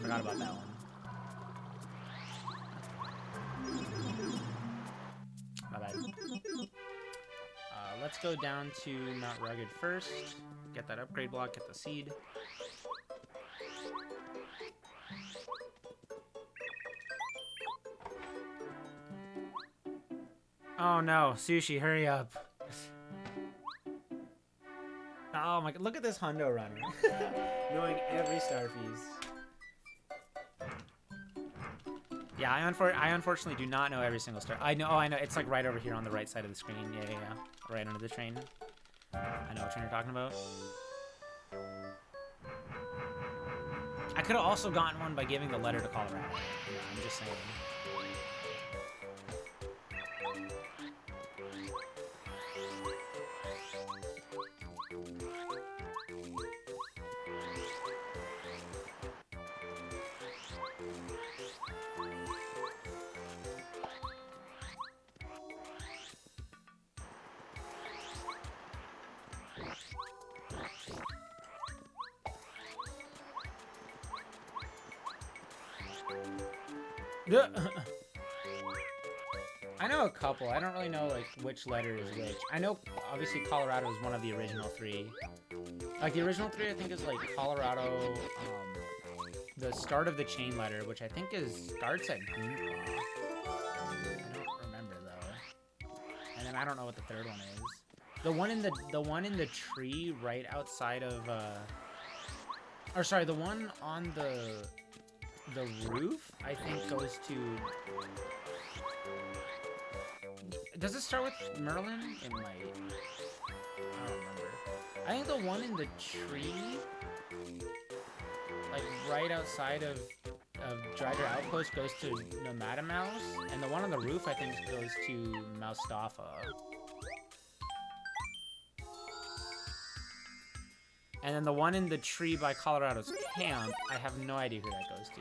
Forgot about that one. My bad. Let's go down to Mount Rugged first. Get that upgrade block, get the seed. Oh no, Sushi, hurry up. Oh my god, look at this hundo runner. Knowing every star fees. Yeah, I unfortunately do not know every single star. I know, it's like right over here on the right side of the screen. Yeah. Right under the train. I know which one you're talking about. I could have also gotten one by giving the letter to Colorado. Yeah, I'm just saying. I know a couple. I don't really know like which letter is which. I know obviously Colorado is one of the original three. Like the original three, I think is like Colorado, the start of the chain letter, which I think starts at Greenpaw. I don't remember though. And then I don't know what the third one is. The one in the tree right outside of or sorry, the one on the roof, I think goes to... Does it start with Merlin? It might. I don't remember. I think the one in the tree, like right outside of Dryder Outpost, goes to Nomada Mouse, and the one on the roof, I think, goes to Moustafa. And then the one in the tree by Colorado's camp, I have no idea who that goes to.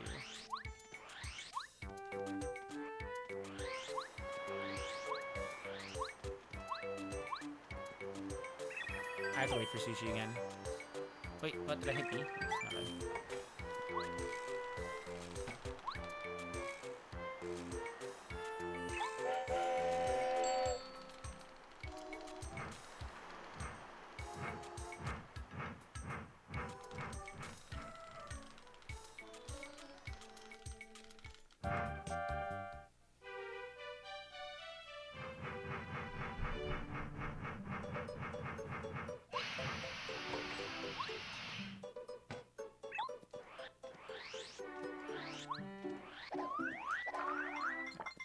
I have to wait for Sushi again. Wait, what? Did I hit B? Not bad.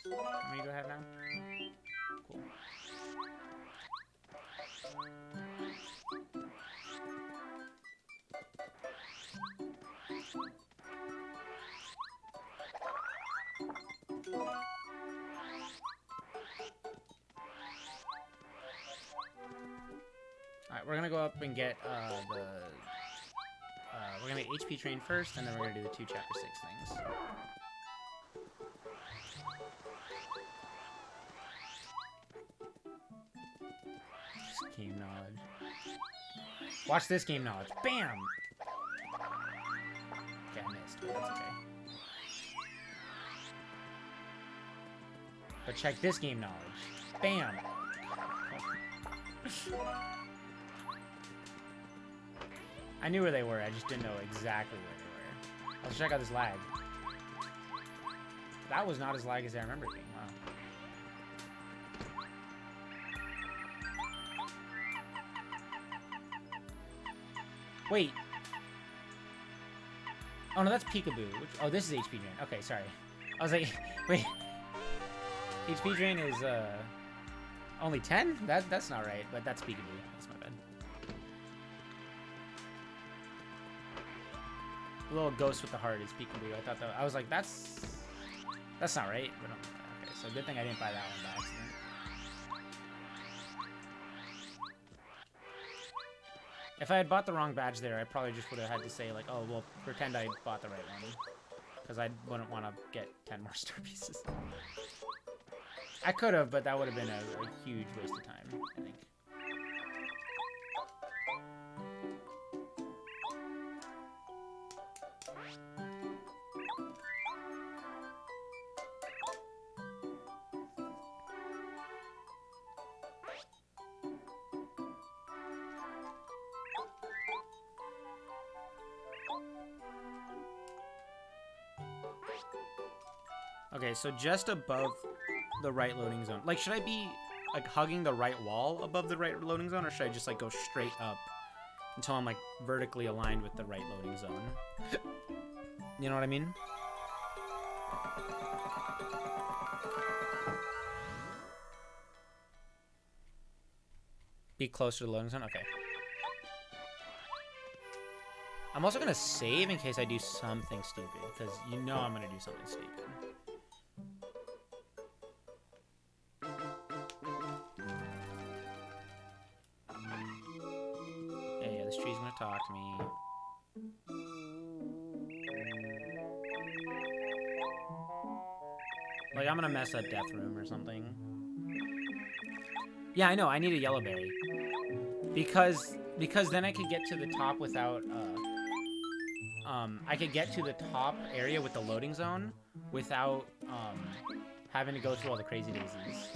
Let me go ahead now. Cool. Alright, we're gonna go up and get we're gonna get HP train first, and then we're gonna do the 2 chapter 6 things. Game knowledge. Watch this game knowledge. Bam! Okay, I missed, but that's okay. But check this game knowledge. Bam! I knew where they were, I just didn't know exactly where they were. Let's check out this lag. That was not as lag as I remember it being. Wow. Wait. Oh, no, that's Peekaboo. Oh, this is HP Drain. Okay, sorry. I was like, wait. HP Drain is, only 10? That's not right, but that's Peekaboo. That's my bad. The little ghost with the heart is peekaboo. I thought that I was like, that's not right. But okay, so good thing I didn't buy that one by accident. If I had bought the wrong badge there, I probably just would have had to say like, oh well, pretend I bought the right one, because I wouldn't want to get 10 more star pieces. I could have, but that would have been a huge waste of time, I think. Okay, so just above the right loading zone. Like, should I be, like, hugging the right wall above the right loading zone, or should I just, like, go straight up until I'm, like, vertically aligned with the right loading zone? You know what I mean? Be closer to the loading zone? Okay. I'm also going to save in case I do something stupid, because you know I'm going to do something stupid. Yeah, this tree's going to talk to me. Like, I'm going to mess up Death Room or something. Yeah, I know, I need a yellow berry. Because then I could get to the top without, I could get to the top area with the loading zone without, having to go through all the crazy daisies.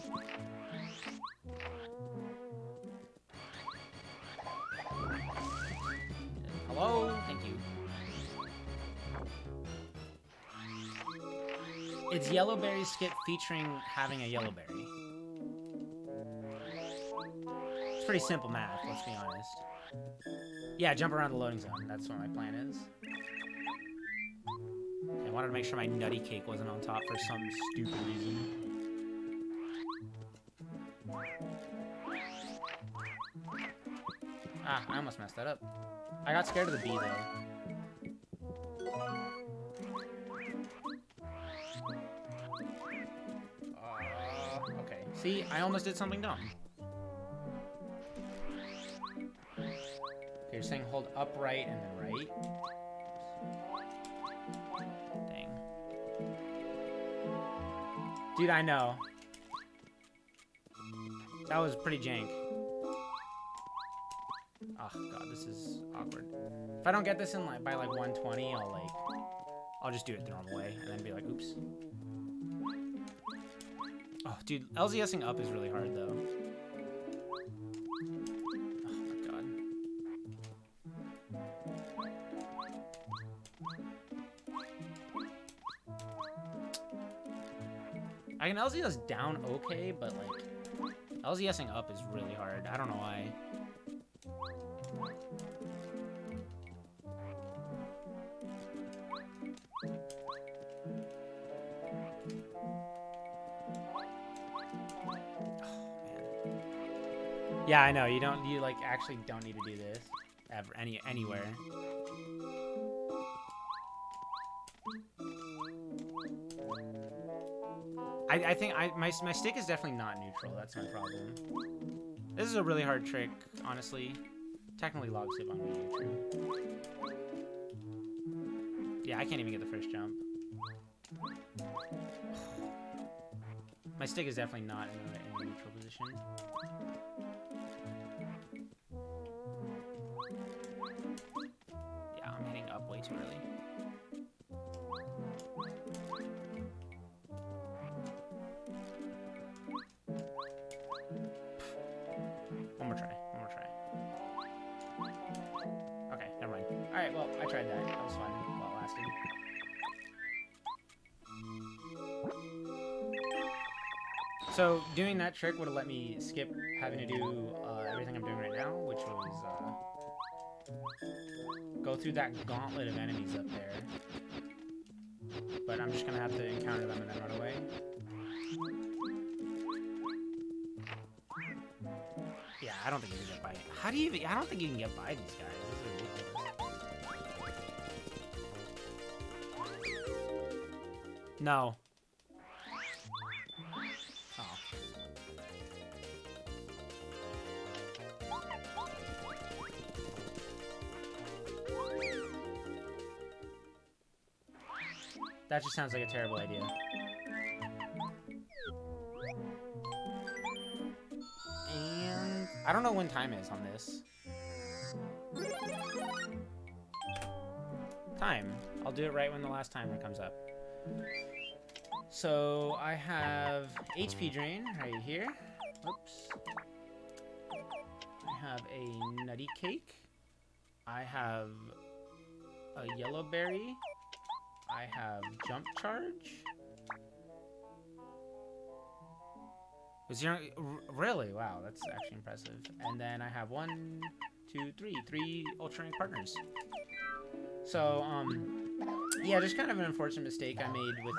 Hello? Thank you. It's Yellowberry Skip featuring having a Yellowberry. It's pretty simple math, let's be honest. Yeah, jump around the loading zone. That's what my plan is. I wanted to make sure my nutty cake wasn't on top for some stupid reason. Ah, I almost messed that up. I got scared of the bee, though. Okay. See, I almost did something dumb. Okay, you're saying hold upright and then right. Dang. Dude, I know. That was pretty jank. Oh god, this is awkward. If I don't get this in like by like 120, I'll just do it the normal way and then be like, oops. Oh, dude, LZSing up is really hard though. Oh my god. I can LZS down okay, but like LZSing up is really hard. I don't know why. Yeah, I know. You like actually don't need to do this ever anywhere. I think my stick is definitely not neutral. That's my problem. This is a really hard trick, honestly. Technically log skip on me, true. Yeah, I can't even get the first jump. My stick is definitely not in a neutral position. Yeah, I'm hitting up way too early. One more try. Okay, never mind. Alright, well, I tried that. That was fun while it lasted. So, doing that trick would have let me skip having to do everything I'm doing right now, which was go through that gauntlet of enemies up there. But I'm just gonna have to encounter them and then run away. Yeah, I don't think you can get by. How do you even? I don't think you can get by these guys. This is ridiculous. No. Oh. That just sounds like a terrible idea. And I don't know when time is on this. Time. I'll do it right when the last timer comes up. So I have HP drain right here. Oops. I have a nutty cake. I have a yellow berry. I have jump charge. Really? Wow, that's actually impressive. And then I have 1, 2, 3 ultra rank partners. So yeah, just kind of an unfortunate mistake I made with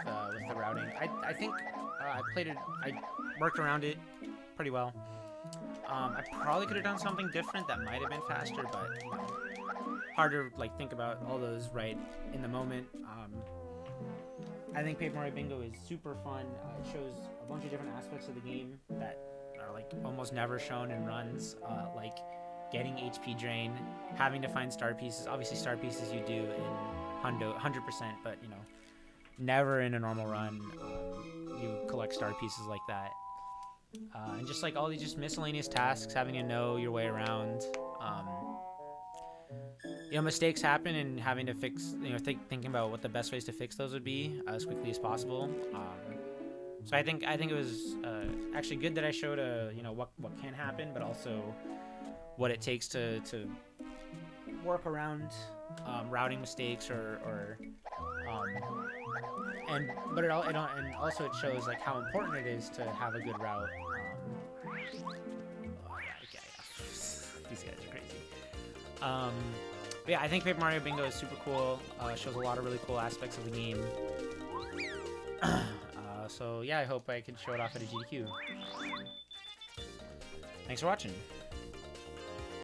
the routing. I think I worked around it pretty well. I probably could have done something different that might have been faster, but you know, hard to like think about all those right in the moment. I think Paper Mario Bingo is super fun. It shows a bunch of different aspects of the game that are like almost never shown in runs, like getting HP drain, having to find star pieces. Obviously, star pieces you do in 100%, but you know, never in a normal run you collect star pieces like that. And just like all these just miscellaneous tasks, having to know your way around. You know, mistakes happen, and having to fix, you know, thinking about what the best ways to fix those would be as quickly as possible. So I think it was actually good that I showed you know, what can happen, but also what it takes to work around routing mistakes and also it shows like how important it is to have a good route. Oh yeah. These guys are crazy. But yeah, I think Paper Mario Bingo is super cool. Shows a lot of really cool aspects of the game. So yeah, I hope I can show it off at a GDQ. Thanks for watching.